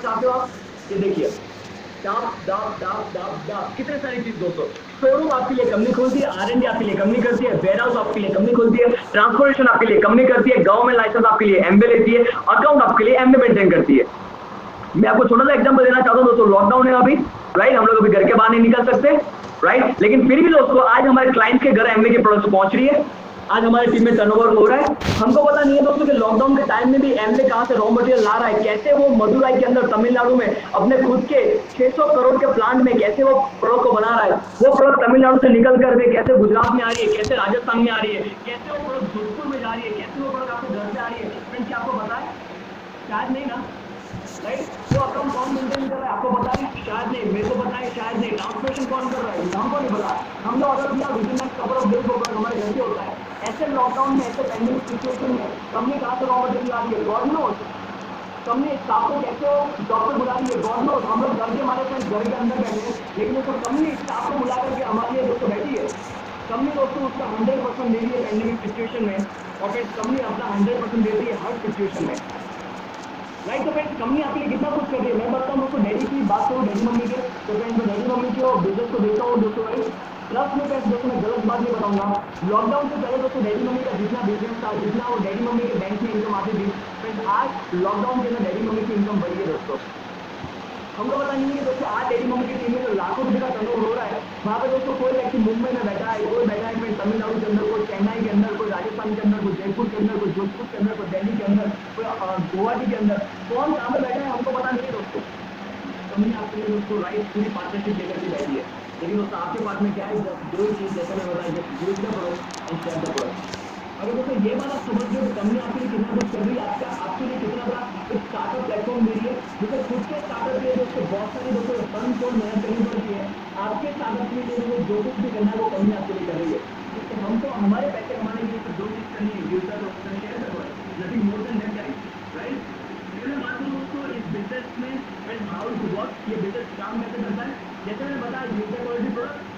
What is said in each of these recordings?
चाहते हो आप, ये देखिए डाब डाब डाब डाब डाब कितने सारी चीज दोस्तों। शोरूम आपके लिए कंपनी खोलती है, R&D आपके लिए कंपनी करती है, वेयर हाउस आपके लिए कंपनी खोलती है, ट्रांसपोर्टेशन आपके लिए कंपनी करती है, गवर्नमेंट लाइसेंस आपके लिए एमबे लेती है, अकाउंट आपके लिए एमबे मेंटेन करती है। मैं आपको छोटा सा एग्जांपल देना चाहता हूँ दोस्तों, लॉकडाउन है अभी, राइट, हम लोग अभी घर के बाहर नहीं निकल सकते, राइट, लेकिन फिर भी दोस्तों आज हमारे क्लाइंट के घर एमबे की प्रोडक्ट पहुंच रही है, आज हमारी टीम में टर्नओवर हो रहा है। हमको पता नहीं है दोस्तों कि लॉकडाउन के टाइम में भी एमबे कहां से रॉ मटेरियल ला रहा है, कैसे वो मदुराई के अंदर तमिलनाडु में अपने खुद के 600 करोड़ के प्लांट में कैसे वो प्रोडक्ट को बना रहा है, वो प्रोडक्ट तमिलनाडु से निकल कर के कैसे गुजरात में आ रही है, कैसे राजस्थान में आ रही है, कैसे वो प्रोडक्ट जोधपुर में जा रही है, कैसे वो प्रोडक्ट आपके घर पे आ रही है। फ्रेंड्स क्या आपको पता है? शायद नहीं ना, राइट। वो अकाउंट कौन मेंटेन कर रहा है आपको पता है? शायद नहीं, मेरे को पता है शायद नहीं। ट्रांसपोर्टेशन कौन कर रहा है हमको नहीं पता। हम लोग अगर अपना within next couple of days होगा हमारे घर पे होता है। ऐसे लॉकडाउन में, ऐसे पैंडेमिक सिचुएशन में कंपनी कहाँ से रॉ मटेरियल ला रही है, गॉड नोस। कंपनी स्टाफ को कैसे डॉक्टर बुला रही है, गॉड नोस। हम लोग घर के हमारे फ्रेंड्स घर के अंदर बैठे हैं, लेकिन उसको कंपनी स्टाफ को बुला करके हमारे लिए दोस्तों बैठी है। कंपनी दोस्तों उसका 100% दे रही है पैंडेमिक सिचुएशन में, और फिर कंपनी अपना 100% देती है हर सिचुएशन में, राइट। तो फ्रेंड्स कंपनी आपके लिए कितना कुछ कर रही है। मैं बताता हूँ दोस्तों, डैडी की बात करूँ, डैडी मम्मी के, तो फ्रेंड्स मैं डैडी मम्मी के बिजनेस को देखता हूँ दोस्तों, राइट। प्लस में फ्रेंड्स दोस्तों मैं गलत बात नहीं बताऊंगा, लॉकडाउन से पहले दोस्तों डैडी मम्मी का जितना बिजनेस था, जितना वो डैडी मम्मी के बैंक में इनकम आती थी, फ्रेंड्स आज लॉकडाउन के अंदर डैडी मम्मी की इनकम बढ़ी है दोस्तों। हमको पता नहीं है दोस्तों, आज डैडी मम्मी की टीम में जो लाखों रुपए का टर्नओवर हो रहा है, वहाँ पे दोस्तों कोई व्यक्ति मुंबई में बैठा है, कोई बैठा है फ्रेंड तमिलनाडु के अंदर, कोई चेन्नई के अंदर, कोई राजस्थान के अंदर, कोई जयपुर के अंदर, कोई जोधपुर के अंदर, कोई दिल्ली के अंदर, कोई गुवाहाटी के अंदर, कौन कहाँ पे बैठा है हमको पता नहीं है दोस्तों। कंपनी आपके लिए दोस्तों राइट पूरी पार्टनरशिप लेकर के बैठी है, लेकिन दोस्तों आपके पास में क्या है, दो ही चीज जैसे मैं बताया, use the product and share the product. अगर दोस्तों ये बात आप समझ लो, कंपनी आपके लिए कितना कुछ कर रही है, आपके लिए कितना बड़ा एक स्टार्टअप प्लेटफॉर्म दे रही है, जैसे खुद के स्टार्टअप के लिए दोस्तों बहुत सारी दोस्तों फंड को मेहनत करनी पड़ती है। आपके स्टार्टअप के लिए जो कुछ भी करना है वो कंपनी आपके लिए कर रही है। तो हमको हमारे पैसे कमाने के लिए दो चीज करनी है, use the product, share the product, nothing more than that guys, right. मैंने बात करूं दोस्तों इस बिजनेस में एंड हाउ टू वर्क, ये बिजनेस काम कैसे करता है, जैसे मैंने बताया यूज द क्वालिटी प्रोडक्ट।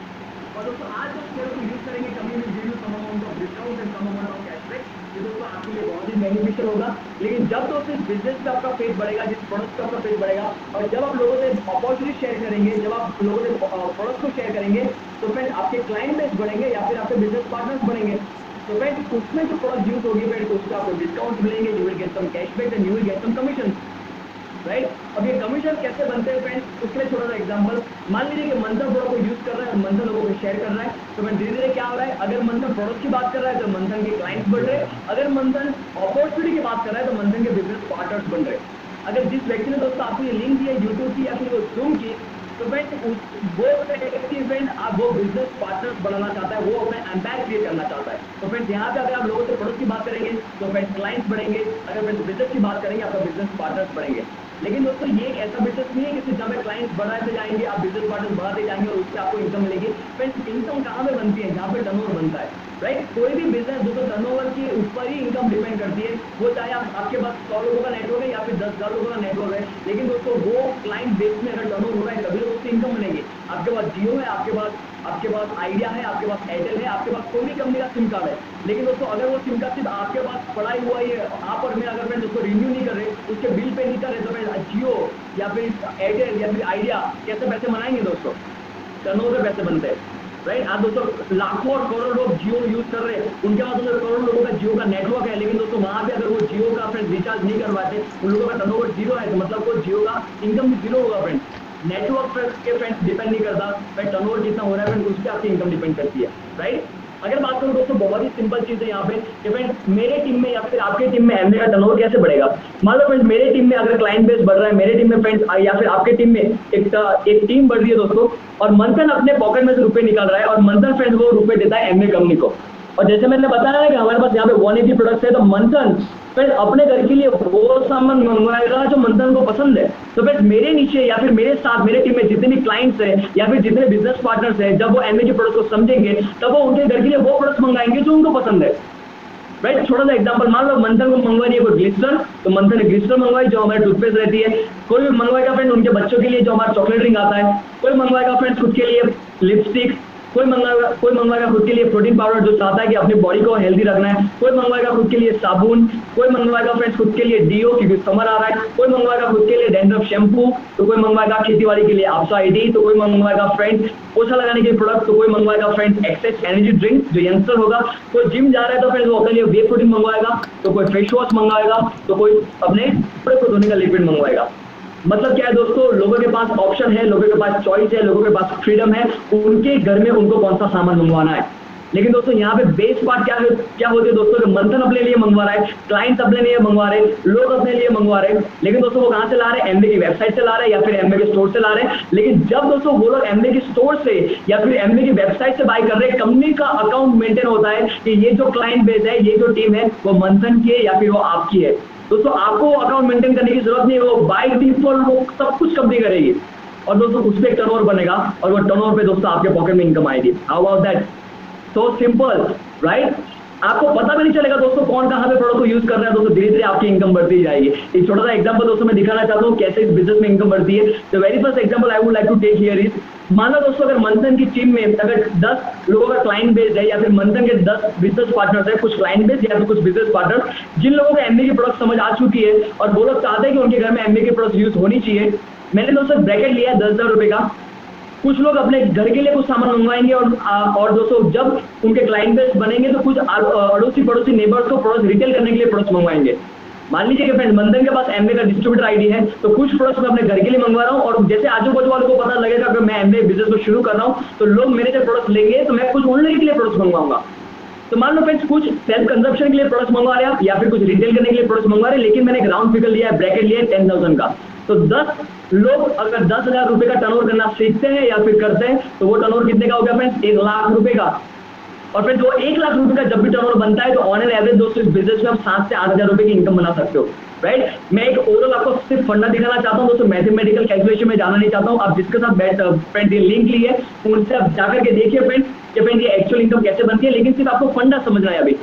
और दोस्तों आज जो शेयर को यूज करेंगे कंपनी में give you some amount of discount and some amount of cashback, ये दोस्तों आपके लिए बहुत ही बेनिफिशियल होगा। लेकिन जब दोस्तों इस बिजनेस पे आपका फेथ बढ़ेगा, जिस प्रोडक्ट पे आपका फेथ बढ़ेगा, और जब आप लोगों से अपॉर्चुनिटी शेयर करेंगे, जब आप लोगों से प्रोडक्ट को शेयर करेंगे, तो फ्रेंड आपके क्लाइंट बेस बढ़ेंगे या फिर आपके बिजनेस पार्टनर्स बढ़ेंगे। तो फ्रेंड उसमें जो प्रोडक्ट यूज होगी फ्रेंड उसका आपको डिस्काउंट मिलेंगे, you will get some cashback and you will get some commission, right. अब ये कमीशन कैसे बनते हैं फ्रेंड्स, उसके लिए छोटा सा एग्जांपल, मान लीजिए कि मंथन प्रोडक्ट को यूज कर रहा है और मंथन लोगों को शेयर कर रहा है, तो मैं धीरे धीरे क्या हो रहा है, अगर मंथन प्रोडक्ट की बात कर रहा है तो मंथन के क्लाइंट्स बढ़ रहे हैं, अगर मंथन अपॉर्चुनिटी की बात कर रहा है तो मंथन के बिजनेस पार्टनर्स बन रहे हैं। अगर जिस व्यक्ति ने दोस्तों आपको ये लिंक दिया यूट्यूब की या फिर वो जूम की, तो फ्रेंड वो व्यक्ति फ्रेंड आप वो बिजनेस पार्टनर्स बनाना चाहता है, वो अपना एम्पायर क्रिएट करना चाहता है। तो फ्रेंड्स यहाँ पे अगर आप लोगों से प्रोडक्ट की बात करेंगे तो फ्रेंड्स क्लाइंट्स बढ़ेंगे, अगर फ्रेंड्स बिजनेस की बात करेंगे आपका बिजनेस पार्टनर्स बढ़ेंगे। लेकिन दोस्तों ये एक ऐसा बिजनेस नहीं है कि जब में क्लाइंट्स बढ़ाते जाएंगे, आप बिजनेस पार्टनर्स बढ़ाते जाएंगे और उससे आपको इनकम मिलेगी। फ्रेंड्स इनकम कहाँ पे बनती है, जहाँ पे टर्नओवर बनता है, राइट। कोई भी बिजनेस दोस्तों टर्नओवर के ऊपर ही इनकम डिपेंड करती है, वो चाहे आपके पास 100 लोगों का नेटवर्क है या फिर 10,000 लोगों का नेटवर्क है, लेकिन दोस्तों वो क्लाइंट बेस में अगर टर्नओवर हो रहा है तभी तो उससे इनकम बनेगी। आपके पास जियो है, आपके पास आइडिया है, आपके पास एयरटेल है, आपके पास कोई भी कंपनी का सिम कार्ड है, लेकिन दोस्तों अगर वो सिम कार्ड सिर्फ आपके पास पड़ा ही हुआ है, आप और मैं अगर फ्रेंड उसको रिन्यू नहीं कर रहे, उसके बिल पे नहीं कर रहे, तो फिर जियो या फिर एयरटेल या फिर आइडिया कैसे पैसे बनाएंगे दोस्तों, टर्नओवर पैसे बनते हैं, राइट। आप दोस्तों लाखों और करोड़ लोग जियो यूज कर रहे हैं, उनके पास दोस्तों करोड़ लोगों का जियो का नेटवर्क है, लेकिन दोस्तों वहां पे अगर वो जियो का फ्रेंड रिचार्ज नहीं करवाते, उन लोगों का टर्नओवर जीरो है, तो मतलब वो जियो का इनकम भी जीरो होगा फ्रेंड। नेटवर्क के फ्रेंड्स डिपेंड नहीं करता, फ्रेंड टर्नओवर जितना हो रहा है फ्रेंड उस पर आपकी इनकम डिपेंड करती है, राइट। अगर बात करूं दोस्तों बहुत ही सिंपल चीज है यहाँ पे कि फ्रेंड मेरे टीम में या फिर आपके टीम में एमबे का टर्नओवर कैसे बढ़ेगा। मान लो फ्रेंड्स मेरे टीम में अगर क्लाइंट बेस बढ़ रहा है, मेरे टीम में फ्रेंड्स या फिर आपके टीम में एक टीम बढ़ रही है दोस्तों, और मंथन अपने पॉकेट में से रुपए निकाल रहा है और मंथन फ्रेंड वो रुपए देता है एमबे कंपनी को, और जैसे मैंने बताया ना कि हमारे पास यहाँ पे 180 प्रोडक्ट्स है, तो मंथन फ्रेंड अपने घर के लिए वो सामान मंगवाएगा जो मंथन को पसंद है। तो फ्रेंड मेरे नीचे या फिर मेरे साथ मेरे टीम में जितने भी क्लाइंट्स हैं या फिर जितने बिजनेस पार्टनर्स हैं, जब वो एमबे के प्रोडक्ट को समझेंगे तब वो उनके घर के लिए वो प्रोडक्ट्स मंगाएंगे जो उनको पसंद है, राइट। छोटा सा एग्जांपल, मान लो मंथन को मंगवानी है कोई ग्लिसरॉन, तो मंथन ने ग्लिसरॉन मंगवाई जो हमारे टूथपेस्ट रहती है। कोई मंगवाएगा फ्रेंड उनके बच्चों के लिए जो हमारा चॉकलेट ड्रिंक आता है, कोई मंगवाएगा फ्रेंड्स खुद के लिए लिपस्टिक, कोई मंगवाएगा खुद के लिए प्रोटीन पाउडर जो चाहता है कि अपनी बॉडी को हेल्दी रखना है, कोई मंगवाएगा खुद के लिए साबुन, कोई मंगवाएगा फ्रेंड्स खुद के लिए डीओ क्योंकि समर आ रहा है, कोई मंगवाएगा खुद के लिए डैंड्रफ शैम्पू, तो कोई मंगवाएगा खेतीबाड़ी के लिए आपसा आईडी, तो कोई मंगवाएगा फ्रेंड्स पोछा लगाने के प्रोडक्ट, तो कोई मंगवाएगा फ्रेंड्स एक्सेस एनर्जी ड्रिंक जो यंगस्टर होगा, कोई जिम जा रहा है तो फ्रेंड्स वो अपने लिए वे प्रोटीन मंगवाएगा, तो कोई फेस वॉश मंगवाएगा, तो कोई अपने कपड़े को धोने का लिक्विड मंगवाएगा। मतलब क्या है दोस्तों, लोगों के पास ऑप्शन है, लोगों के पास चॉइस है, लोगों के पास फ्रीडम है, उनके घर में उनको कौन सा सामान मंगवाना है। लेकिन दोस्तों यहाँ पे बेस पार्ट क्या होती है दोस्तों, कि मंथन अपने लिए मंगवा रहा है, क्लाइंट्स अपने लिए मंगवा रहे हैं, लोग अपने लिए मंगवा रहे हैं, लेकिन दोस्तों वो कहाँ से ला रहे हैं, एमवे की वेबसाइट से ला रहे हैं या फिर एमवे के स्टोर से ला रहे हैं। लेकिन जब दोस्तों वो लोग एमवे की स्टोर से या फिर एमवे की वेबसाइट से बाय कर रहे हैं, कंपनी का अकाउंट मेंटेन होता है कि ये जो क्लाइंट बेस है, ये जो टीम है वो मंथन की है या फिर वो आपकी है। दोस्तों आपको अकाउंट मेंटेन करने की जरूरत नहीं है, वो बाय डिफॉल्ट वो सब कुछ कंपनी करेगी और दोस्तों उस पर टर्नओवर बनेगा और वो टर्नओवर पे दोस्तों आपके पॉकेट में इनकम आएगी। How about that, so simple right. आपको पता भी नहीं चलेगा दोस्तों कौन कहाँ पे प्रोडक्ट को यूज कर रहा है, दोस्तों धीरे धीरे आपकी इनकम बढ़ती जाएगी। एक छोटा सा एग्जांपल दोस्तों मैं दिखाना चाहता हूँ कैसे इस बिजनेस में इनकम बढ़ती है। तो very first example I would like to take here is, मान लो दोस्तों अगर मंथन की टीम में अगर 10 लोगों का क्लाइंट बेस है या फिर मंथन के 10 बिजनेस पार्टनर्स है, कुछ क्लाइंट बेस या फिर कुछ बिजनेस पार्टनर जिन लोगों को एमबी की प्रोडक्ट समझ आ चुकी है और वो लोग चाहते हैं कि उनके घर में एमबी की प्रोडक्ट यूज होनी चाहिए। मैंने दोस्तों ब्रैकेट लिया है 10,000 रुपए का। कुछ लोग अपने घर के लिए कुछ सामान मंगवाएंगे और दोस्तों जब उनके क्लाइंट बेस बनेंगे तो कुछ अड़ोसी पड़ोसी नेबर्स को प्रोडक्ट रिटेल करने के लिए प्रोडक्ट मंगवाएंगे। मान लीजिए कि फ्रेंड्स मंथन के पास एमवे का डिस्ट्रीब्यूटर आईडी है, तो कुछ प्रोडक्ट्स मैं अपने घर के लिए मंगवा रहा हूँ और जैसे आजू बाजू वालों को पता लगेगा कि मैं एमवे बिजनेस को शुरू कर रहा हूँ तो लोग मेरे से प्रोडक्ट लेंगे, तो मैं कुछ उन के लिए प्रोडक्ट मंगवाऊंगा। तो मान लो फ्रेंड्स कुछ सेल्फ कंजप्शन के लिए प्रोडक्ट्स मंगवा रहे हैं या फिर कुछ रिटेल करने के लिए प्रोडक्ट्स मंगवा रहे हैं, लेकिन मैंने एक राउंड फिगर लिया है, ब्रैकेट लिया है 10,000 का। तो 10 लोग अगर 10,000 रुपए का टर्नओवर करना सीखते हैं या फिर करते हैं तो वो टर्नओवर कितने का हो गया फ्रेंड्स, 1 लाख रुपए का। और फिर वो 1 लाख रुपए का जब भी टर्नओवर बनता है तो ऑन एन एवरेज दोस्तों इस बिजनेस में आप 7 से 8,000 रुपए की इनकम बना सकते हो, राइट। मैं एक ओवरऑल आपको सिर्फ फंडा दिखाना चाहता हूँ दोस्तों, मैथमेटिकल कैलकुलेशन में जाना नहीं चाहता हूँ। आप जिसके साथ फ्रेंड ये लिंक ली है उनसे आप जाकर के देखिए फ्रेंड्स कि फ्रेंड ये एक्चुअल इनकम कैसे बनती है, लेकिन सिर्फ आपको फंडा समझना है अभी,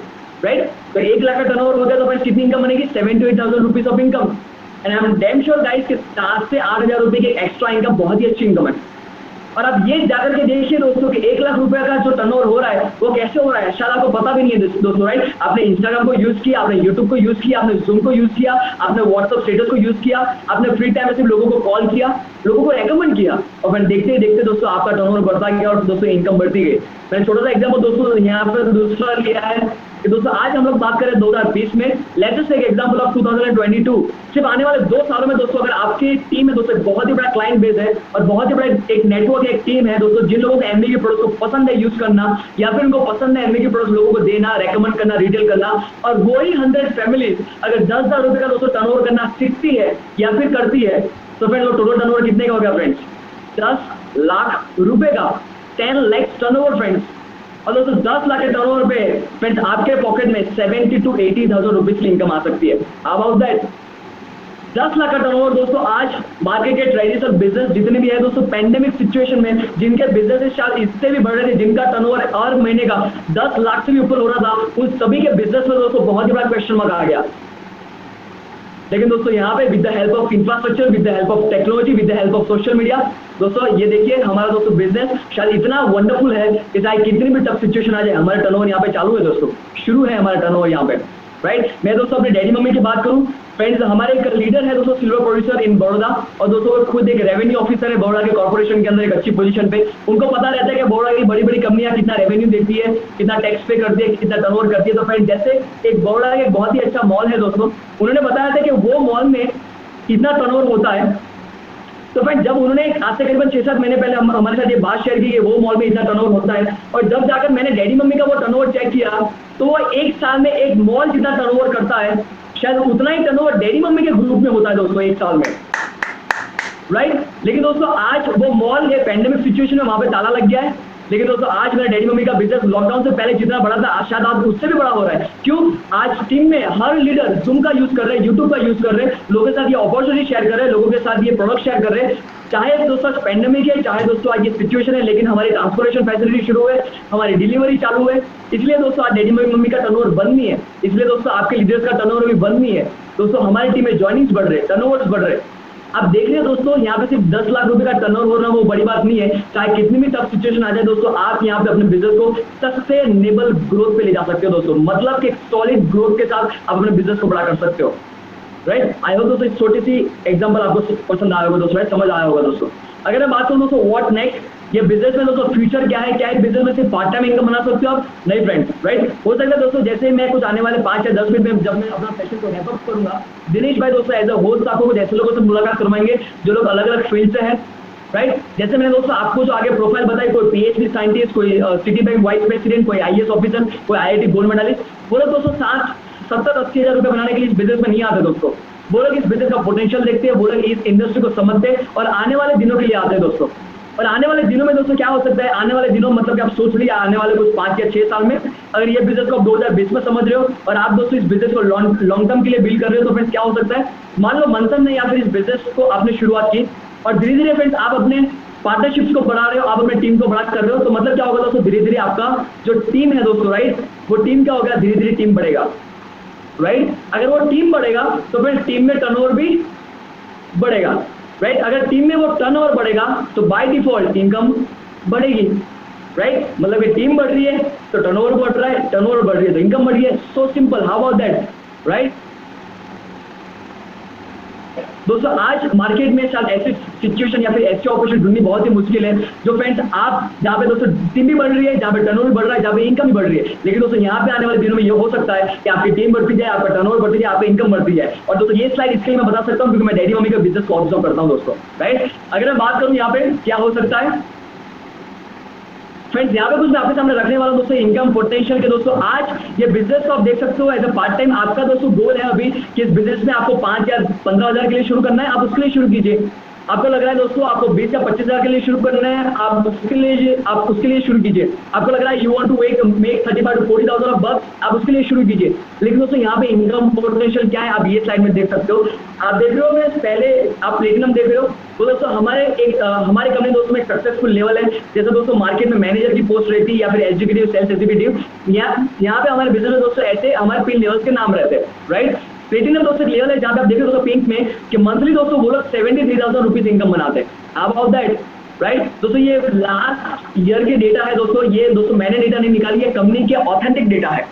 राइट। तो 1 लाख का टर्नओवर हो गया तो फ्रेंड्स कितनी इनकम बनेगी, 7 to 8,000 rupees of income. And I am damn sure guys कि 7 से 8,000 रुपए की एक्स्ट्रा इनकम बहुत ही अच्छी इनकम है। और अब ये जाकर के देखिए दोस्तों कि 1 लाख रुपए का जो टर्नओवर हो रहा है वो कैसे हो रहा है, शायद आपको पता भी नहीं है दोस्तों, राइट। आपने इंस्टाग्राम को यूज किया, आपने यूट्यूब को यूज किया, आपने जूम को यूज किया, आपने व्हाट्सएप स्टेटस को यूज किया, आपने फ्री टाइम में सिर्फ लोगों को कॉल किया, लोगों को रेकमेंड किया और फिर देखते ही देखते दोस्तों आपका टर्नओवर बढ़ता गया और दोस्तों इनकम बढ़ती गई। मैंने छोटा सा एग्जाम्पल दोस्तों यहाँ पर दूसरा लिया है कि दोस्तों आज हम लोग बात करें 2020 में, लेटेस्ट एक एग्जांपल ऑफ 2022। सिर्फ आने वाले 2 सालों में दोस्तों अगर आपकी टीम में दोस्तों बहुत ही बड़ा क्लाइंट बेस है और बहुत ही बड़ा एक नेटवर्क है, एक टीम है दोस्तों, जिन लोगों को एमबी के प्रोडक्ट को पसंद है यूज करना या फिर उनको पसंद है एमबी के प्रोडक्ट लोगों को देना, रेकमेंड करना, रिटेल करना, और वही 100 फैमिलीज अगर 10,000 रुपए का दोस्तों टर्नओवर करना सीखती है या फिर करती है तो फ्रेंड्स टोटल टर्नओवर कितने का हो गया फ्रेंड्स, 10 लाख रुपए का, 10 लाख टर्नओवर फ्रेंड्स। और दोस्तों 10 लाख के टर्नओवर पे फ्रेंड्स आपके पॉकेट में 70 to 80,000 रुपीज की इनकम आ सकती है। हाउ अबाउट दैट, 10 लाख का टर्नओवर दोस्तों आज मार्केट के ट्रेडिशनल बिजनेस जितने भी है दोस्तों, पेंडेमिक सिचुएशन में जिनके बिजनेस शायद इससे भी बढ़ रहे थे, जिनका टर्नओवर हर महीने का 10 लाख से भी ऊपर हो रहा था, उन सभी के बिजनेस में दोस्तों बहुत ही बड़ा क्वेश्चन मार्क आ गया। लेकिन दोस्तों यहाँ पे with the help of infrastructure, with the help of technology, with the help of social media दोस्तों ये देखिए हमारा दोस्तों बिजनेस शायद इतना वंडरफुल है कि चाहे कितनी भी टफ सिचुएशन आ जाए हमारा टर्नओवर यहाँ पे चालू है दोस्तों, शुरू है हमारा टर्नओवर यहाँ पे, राइट। मैं दोस्तों अपने डैडी मम्मी की बात करूँ फ्रेंड्स, हमारे एक लीडर है दोस्तों सिल्वर प्रोड्यूसर इन बड़ौदा और दोस्तों वो खुद एक रेवेन्यू ऑफिसर है बड़ौदा के कॉर्पोरेशन के अंदर एक अच्छी पोजीशन पे। उनको पता रहता है कि बड़ौदा की बड़ी बड़ी कंपनियां कितना रेवेन्यू देती है, कितना टैक्स पे करती है, कितना टर्नओवर करती है। तो फ्रेंड जैसे एक बड़ौदा का एक बहुत ही अच्छा मॉल है दोस्तों, उन्होंने बताया था कि वो मॉल में कितना टर्नओवर होता है। तो फ्रेंड जब उन्होंने आज से करीबन 6-7 महीने पहले हमारे साथ ये बात शेयर की कि वो मॉल में इतना टर्नओवर होता है, और जब जाकर मैंने डैडी मम्मी का वो टर्नओवर चेक किया तो वो 1 साल में एक मॉल जितना टर्नओवर करता है, शायद उतना ही टर्नओवर डैडी मम्मी के ग्रुप में होता है दोस्तों 1 साल में, राइट। लेकिन दोस्तों आज वो मॉल ये पेंडेमिक सिचुएशन में वहां पे ताला लग गया है, लेकिन दोस्तों आज मेरा डैडी मम्मी का बिजनेस लॉकडाउन से पहले जितना बड़ा था आज शायद आज उससे भी बड़ा हो रहा है। क्यों? आज टीम में हर लीडर जूम का यूज कर रहे हैं, यूट्यूब का यूज कर रहे हैं, लोगों के साथ ये अपॉर्चुनिटी शेयर कर रहे हैं, लोगों के साथ ये प्रोडक्ट शेयर कर रहे हैं। चाहे दोस्तों पेंडेमिक है, चाहे दोस्तों आज ये सिचुएशन है, लेकिन हमारी ट्रांसपोर्टेशन फैसिलिटी शुरू है, हमारी डिलीवरी चालू है। इसलिए दोस्तों आज डैडी मम्मी का टर्नओवर बंद नहीं है, इसलिए दोस्तों आपके लीडर्स का टर्नओवर भी बंद नहीं है। दोस्तों हमारी टीम में ज्वाइनिंग्स बढ़ रहे, टर्नओवर्स बढ़ रहे, आप देख रहे हैं दोस्तों, यहाँ पे सिर्फ 10 लाख रुपए का टर्नओवर हो रहा है, वो बड़ी बात नहीं है। चाहे कितनी भी टफ सिचुएशन आ जाए दोस्तों, आप यहाँ पे अपने बिजनेस को सस्टेनेबल ग्रोथ पे ले जा सकते हो दोस्तों। मतलब कि सॉलिड ग्रोथ के साथ आप अपने बिजनेस को बड़ा कर सकते हो, राइट। आई होप दोस्तों इस छोटी सी एग्जांपल आपको पसंद आया होगा दोस्तों, राइट, समझ आया होगा दोस्तों। अगर मैं बात करूं दोस्तों व्हाट नेक्स्ट, ये बिजनेस में दोस्तों फ्यूचर क्या है, क्या है बिजनेस में सिर्फ पार्ट टाइम इनकम बना सकते हो आप? नहीं फ्रेंड्स, राइट। हो सकता है दोस्तों जैसे मैं कुछ आने वाले 5 या 10 मिनट में जब मैं अपना सेशन को रैप अप करूंगा, दिनेश भाई दोस्तों एज अ होस्ट आपको कुछ ऐसे लोगों से मुलाकात करवाएंगे जो लोग अलग अलग फील्ड से हैं, राइट। जैसे मैंने दोस्तों आपको जो आगे प्रोफाइल बताई, कोई पीएचडी साइंटिस्ट, कोई सिटी बैंक वाइस प्रेसिडेंट, कोई आईएएस ऑफिसर, कोई आईआईटी गोल्ड मेडलिस्ट, वो लोग दोस्तों 60-70-80 हजार रुपए बनाने के लिए इस बिजनेस में नहीं आते दोस्तों। वो लोग इस बिजनेस का पोटेंशियल देखते हैं, वो लोग इस इंडस्ट्री को समझते हैं और आने वाले दिनों के लिए आते हैं दोस्तों। और आने वाले दिनों में दोस्तों क्या हो सकता है, आने वाले दिनों मतलब कि आप सोच लिया आने वाले कुछ 5 या 6 साल में अगर ये बिजनेस को आप 2020 में समझ रहे हो और आप दोस्तों इस बिजनेस को लॉन्ग टर्म के लिए बिल्ड कर रहे हो, तो फ्रेंड्स क्या हो सकता है, मान लो मंथन ने या फिर इस बिजनेस को आपने शुरुआत की और धीरे धीरे फ्रेंड्स आप अपने पार्टनरशिप्स को बढ़ा रहे हो, आप अपने टीम को बड़ा कर रहे हो, तो मतलब क्या होगा दोस्तों, धीरे धीरे आपका जो टीम है दोस्तों, राइट, वो टीम क्या होगा, धीरे धीरे टीम बढ़ेगा, राइट। अगर वो टीम बढ़ेगा तो फिर टीम में टर्नओवर भी बढ़ेगा, राइट। अगर टीम में वो टर्नओवर बढ़ेगा तो बाय डिफॉल्ट इनकम बढ़ेगी, राइट। मतलब कि टीम बढ़ रही है तो टर्नओवर बढ़ रहा है, टर्नओवर बढ़ रही है तो इनकम बढ़ रही है। So simple, how about that, right. दोस्तों आज मार्केट में शायद ऐसी सिचुएशन या फिर ऐसी अपॉर्चुनिटी ढूंढनी बहुत ही मुश्किल है जो फ्रेंड्स आप जहाँ पे दोस्तों टीम भी बढ़ रही है, जहाँ पे टर्नओवर बढ़ रहा है, जहाँ पे इनकम भी बढ़ रही है। लेकिन दोस्तों यहाँ पे आने वाले दिनों में ये हो सकता है कि आपकी टीम बढ़ती जाए, आपका टर्नओवर बढ़ती जाए, आपकी इनकम बढ़ती जाए। और दोस्तों ये स्लाइड इसके लिए मैं बता सकता हूँ क्योंकि मैं डैडी मम्मी का बिजनेस को ऑब्जर्व करता हूँ दोस्तों, राइट। अगर मैं बात करूँ यहाँ पे क्या हो सकता है फ्रेंड्स, यहाँ पे कुछ मैं आपके सामने रखने वाला हूं दोस्तों इनकम पोटेंशियल के। दोस्तों आज ये बिजनेस को आप देख सकते हो एज अ पार्ट टाइम, आपका दोस्तों गोल है अभी कि इस बिजनेस में आपको 5 या 15 हजार के लिए शुरू करना है, आप उसके लिए शुरू कीजिए। आपको लग रहा है दोस्तों आपको 20 या 25 हजार के लिए शुरू करना है, आप उसके लिए शुरू कीजिए। आपको लग रहा है you want to make 35 to 40,000 of bucks, आप उसके लिए शुरू कीजिए। लेकिन दोस्तों यहाँ पे इनकम पोटेंशियल क्या है आप ये स्लाइड में देख सकते हो। आप देख रहे हो मैं पहले आप प्लेटिनम देख रहे हो, तो दोस्तों हमारे कंपनी दोस्तों में एक सक्सेसफुल लेवल है। जैसे दोस्तों मार्केट में मैनेजर की पोस्ट रहती है या फिर एग्जीक्यूटिव, सेल्स एग्जीक्यूटिव, यहाँ पे हमारे बिजनेस में दोस्तों ऐसे हमारे 3 लेवल्स के नाम रहते हैं, राइट। प्लेटिनम दोस्तों लेवल है जहाँ पे आप देख रहे हो दोस्तों पिंक में कि मंथली दोस्तों वो लोग 73,000 रुपीज इनकम बनाते हैं। How about that, right. दोस्तों ये लास्ट ईयर के डेटा है दोस्तों, ये दोस्तों मैंने डेटा नहीं निकाली है, कंपनी के ऑथेंटिक डेटा है।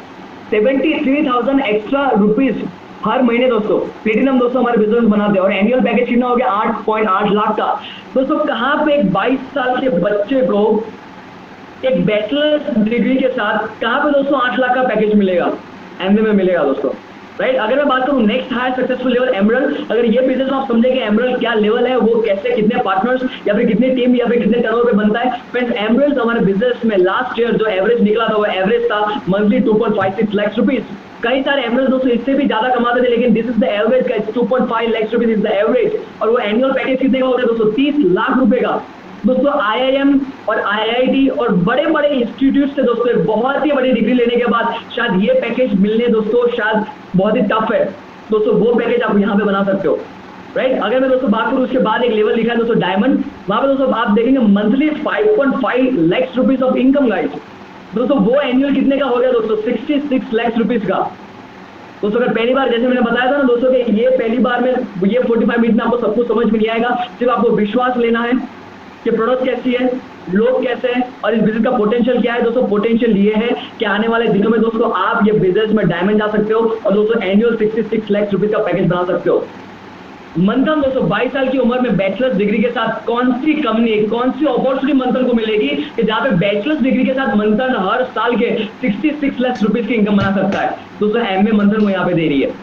73,000 एक्स्ट्रा रुपीज हर महीने दोस्तों प्लेटिनम दोस्तों हमारे बिजनेस बनाते हैं और एनुअल पैकेज कितना हो गया 8.8 लाख का। दोस्तों कहाँ पे एक 22 साल के बच्चे को एक बैचलर डिग्री के साथ कहाँ पे दोस्तों 8 लाख का पैकेज मिलेगा, एमबीए में मिलेगा दोस्तों, राइट। अगर मैं बात करूं next higher successful level emerald, अगर ये बिजनेस में आप समझेंगे एमरल्ड क्या लेवल है, वो कैसे कितने पार्टनर्स या फिर कितनी टीम या फिर कितने टर्नओवर पे बनता है। फ्रेंड्स एमरल्ड हमारे बिजनेस में लास्ट ईयर जो एवरेज निकला था वो एवरेज था मंथली 2.56 लाख रुपीज। कई सारे एमरल्ड दोस्तों इससे भी ज्यादा कमाते थे, लेकिन दिस इज द एवरेज का 2.5 lakh rupees is the average. और वो एनुअल पैकेज कितने का होता है दोस्तों 30 लाख रुपए का। दोस्तों आईआईएम और आईआईटी और बड़े बड़े इंस्टीट्यूट से दोस्तों बहुत ही बड़ी डिग्री लेने के बाद शायद ये पैकेज मिलने दोस्तों शायद बहुत ही टफ है दोस्तों, वो पैकेज आप यहाँ पे बना सकते हो, राइट। अगर मैं दोस्तों बात करूँ उसके बाद एक लेवल लिखा है दोस्तों डायमंड, वहां पे दोस्तों आप देखेंगे monthly 5.5 lakh rupees of income guys. दोस्तों वो एनुअल कितने का हो गया दोस्तों 66 लाख रुपीज का। दोस्तों अगर पहली बार जैसे मैंने बताया था ना दोस्तों कि ये पहली बार में ये 45 मिनट में आपको सब कुछ समझ में नहीं आएगा, सिर्फ आपको विश्वास लेना है कि प्रोडक्ट कैसी है, लोग कैसे हैं और इस बिजनेस का पोटेंशियल क्या है। दोस्तों पोटेंशियल ये है कि आने वाले दिनों में दोस्तों आप ये बिजनेस में डायमंड जा सकते हो और दोस्तों एनुअल 66 लाख रुपीज का पैकेज बना सकते हो। मंथन दोस्तों 22 साल की उम्र में बैचलर्स डिग्री के साथ कौन सी कंपनी, कौन सी अपॉर्चुनिटी मंथन को मिलेगी कि जहाँ पे बैचलर्स डिग्री के साथ मंथन हर साल के 66 लाख रुपीज की इनकम बना सकता है। दोस्तों एमए मंथन को यहाँ पे दे रही है।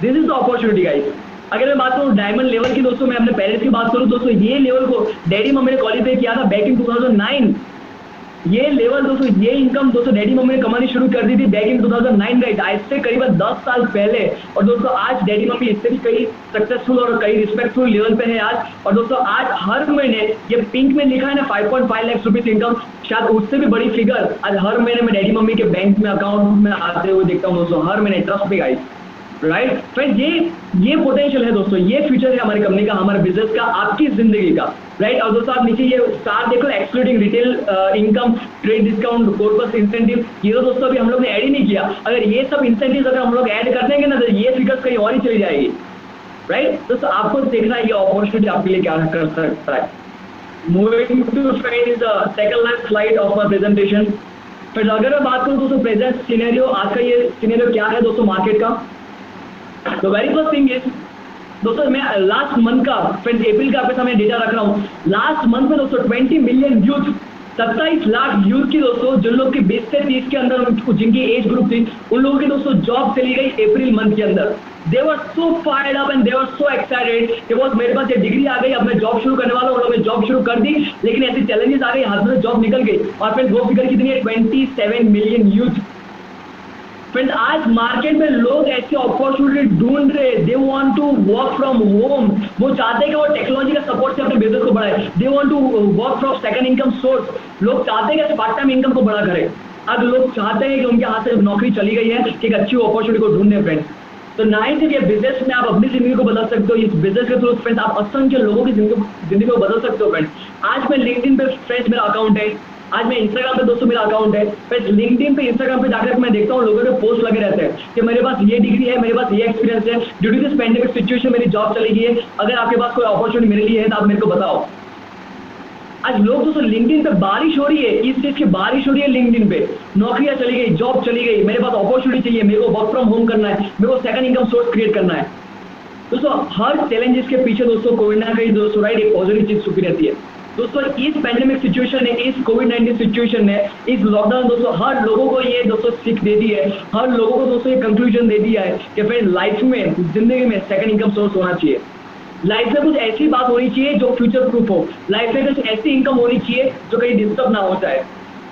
This is the opportunity guys. अगर मैं बात करूँ डायमंड लेवल की दोस्तों, मैं अपने पेरेंट्स की बात करूँ दोस्तों, ये लेवल को डैडी मम्मी ने क्वालिफाई किया था बैक इन 2009। ये लेवल दोस्तों, ये इनकम दोस्तों डैडी मम्मी ने कमानी शुरू कर दी थी बैक इन 2009 गाइस, आज से करीबन 10 साल पहले। और दोस्तों आज डैडी मम्मी इससे भी कई सक्सेसफुल और कई रिस्पेक्टफुल लेवल पे है आज। और दोस्तों आज हर महीने ये पिंक में लिखा है ना 5.5 लाख रुपीज इनकम, शायद उससे भी बड़ी फिगर आज हर महीने में डैडी मम्मी के बैंक में अकाउंट में आते हुए देखता हूँ दोस्तों, हर महीने। ट्रस्ट पे गाइस, राइट फ्रेंड, ये पोटेंशियल है दोस्तों, ये फ्यूचर है हमारी कंपनी का, हमारे बिजनेस का, आपकी जिंदगी का, राइट। और दोस्तों आप नीचे ये स्टार देखो, excluding retail income, trade discount, corpus incentive, ये तो दोस्तों अभी हम लोग ने ऐड ही नहीं किया। अगर ये सब इंसेंटिव अगर हम लोग ऐड कर देंगे ना तो ये फिगर्स कहीं और ही चली जाएगी, राइट। दोस्तों आपको देखना है ये अपॉर्चुनिटी आपके लिए क्या कर सकता है। Moving to friends second last slide of my presentation. फिर अगर मैं बात करूं दोस्तों प्रेजेंट सिनेरियो, आज का ये सिनेरियो क्या है दोस्तों मार्केट का। तो वेरी फर्स्ट थिंग इज दोस्तों, मैं लास्ट मंथ का फ्रेंड्स अप्रैल का आपके सामने डेटा रख रहा हूँ। लास्ट मंथ में दोस्तों 20 मिलियन यूथ, 27 लाख यूथ की दोस्तों, जिन लोग की 20 से 30 के अंदर जिनकी एज ग्रुप थी, उन लोगों की दोस्तों जॉब चली गई अप्रैल मंथ के अंदर। They were so fired up and they were so excited कि बॉस मेरे पास ये डिग्री आ गई, अब मैं जॉब शुरू करने वाला हूँ। मैं जॉब शुरू कर दी, लेकिन ऐसी चैलेंजेस आ गई, हाथ में जॉब निकल गई। और फिर वो फिगर कितनी है, 27 मिलियन यूथ। फ्रेंड्स आज मार्केट में लोग ऐसी अपॉर्चुनिटी ढूंढ रहे, they want to work from home. वो चाहते हैं कि वो टेक्नोलॉजी का सपोर्ट से अपने बिजनेस को बढ़ाए। They want to work from second income source. लोग चाहते हैं कि पार्ट टाइम इनकम को बड़ा करें। अब लोग चाहते हैं कि उनके हाथ से नौकरी चली गई है कि एक अच्छी अपॉर्चुनिटी को ढूंढने। फ्रेंड्स तो ना ही सिर्फ ये बिजनेस में आप अपनी जिंदगी को बदल सकते हो, इस बिजनेस के थ्रू फ्रेंड्स आप असंख्य लोगों की जिंदगी को बदल सकते हो। फ्रेंड्स आज मैं लिंक्डइन पे फ्रेंड्स मेरा अकाउंट है, आज मैं इंस्टाग्राम पे दोस्तों मेरा अकाउंट है। फिर लिंक्डइन पे इंस्टाग्राम पे जाकर मैं देखता हूँ लोगों के पोस्ट लगे रहते हैं कि मेरे पास ये डिग्री है, मेरे पास ये एक्सपीरियंस है, due to this pandemic situation मेरी जॉब चली गई है, अगर आपके पास कोई अपॉर्चुनिटी मेरे लिए है तो आप मेरे को बताओ। आज लोग दोस्तों लिंक्डइन पे बारिश हो रही है, इस चीज की बारिश हो रही है लिंक्डइन पे, नौकरियां चली गई, जॉब चली गई, मेरे पास अपॉर्चुनिटी चाहिए, मेरे को वर्क फ्रॉम होम करना है, मेरे को सेकंड इनकम सोर्स क्रिएट करना है। दोस्तों हर चैलेंजेस के पीछे दोस्तों कोई ना कोई दोस्तों राइट एक पॉजिटिव चीज छुपी रहती है। दोस्तों इस पैंडेमिक सिचुएशन ने, इस कोविड-19 सिचुएशन ने, इस लॉकडाउन दोस्तों हर लोगों को ये दोस्तों सीख दे दी है, हर लोगों को दोस्तों ये कंक्लूजन दे दिया है कि फिर लाइफ में, जिंदगी में सेकंड इनकम सोर्स होना चाहिए। लाइफ में कुछ ऐसी बात होनी चाहिए जो फ्यूचर प्रूफ हो, लाइफ में कुछ ऐसी इनकम होनी चाहिए जो कहीं डिस्टर्ब ना हो जाए।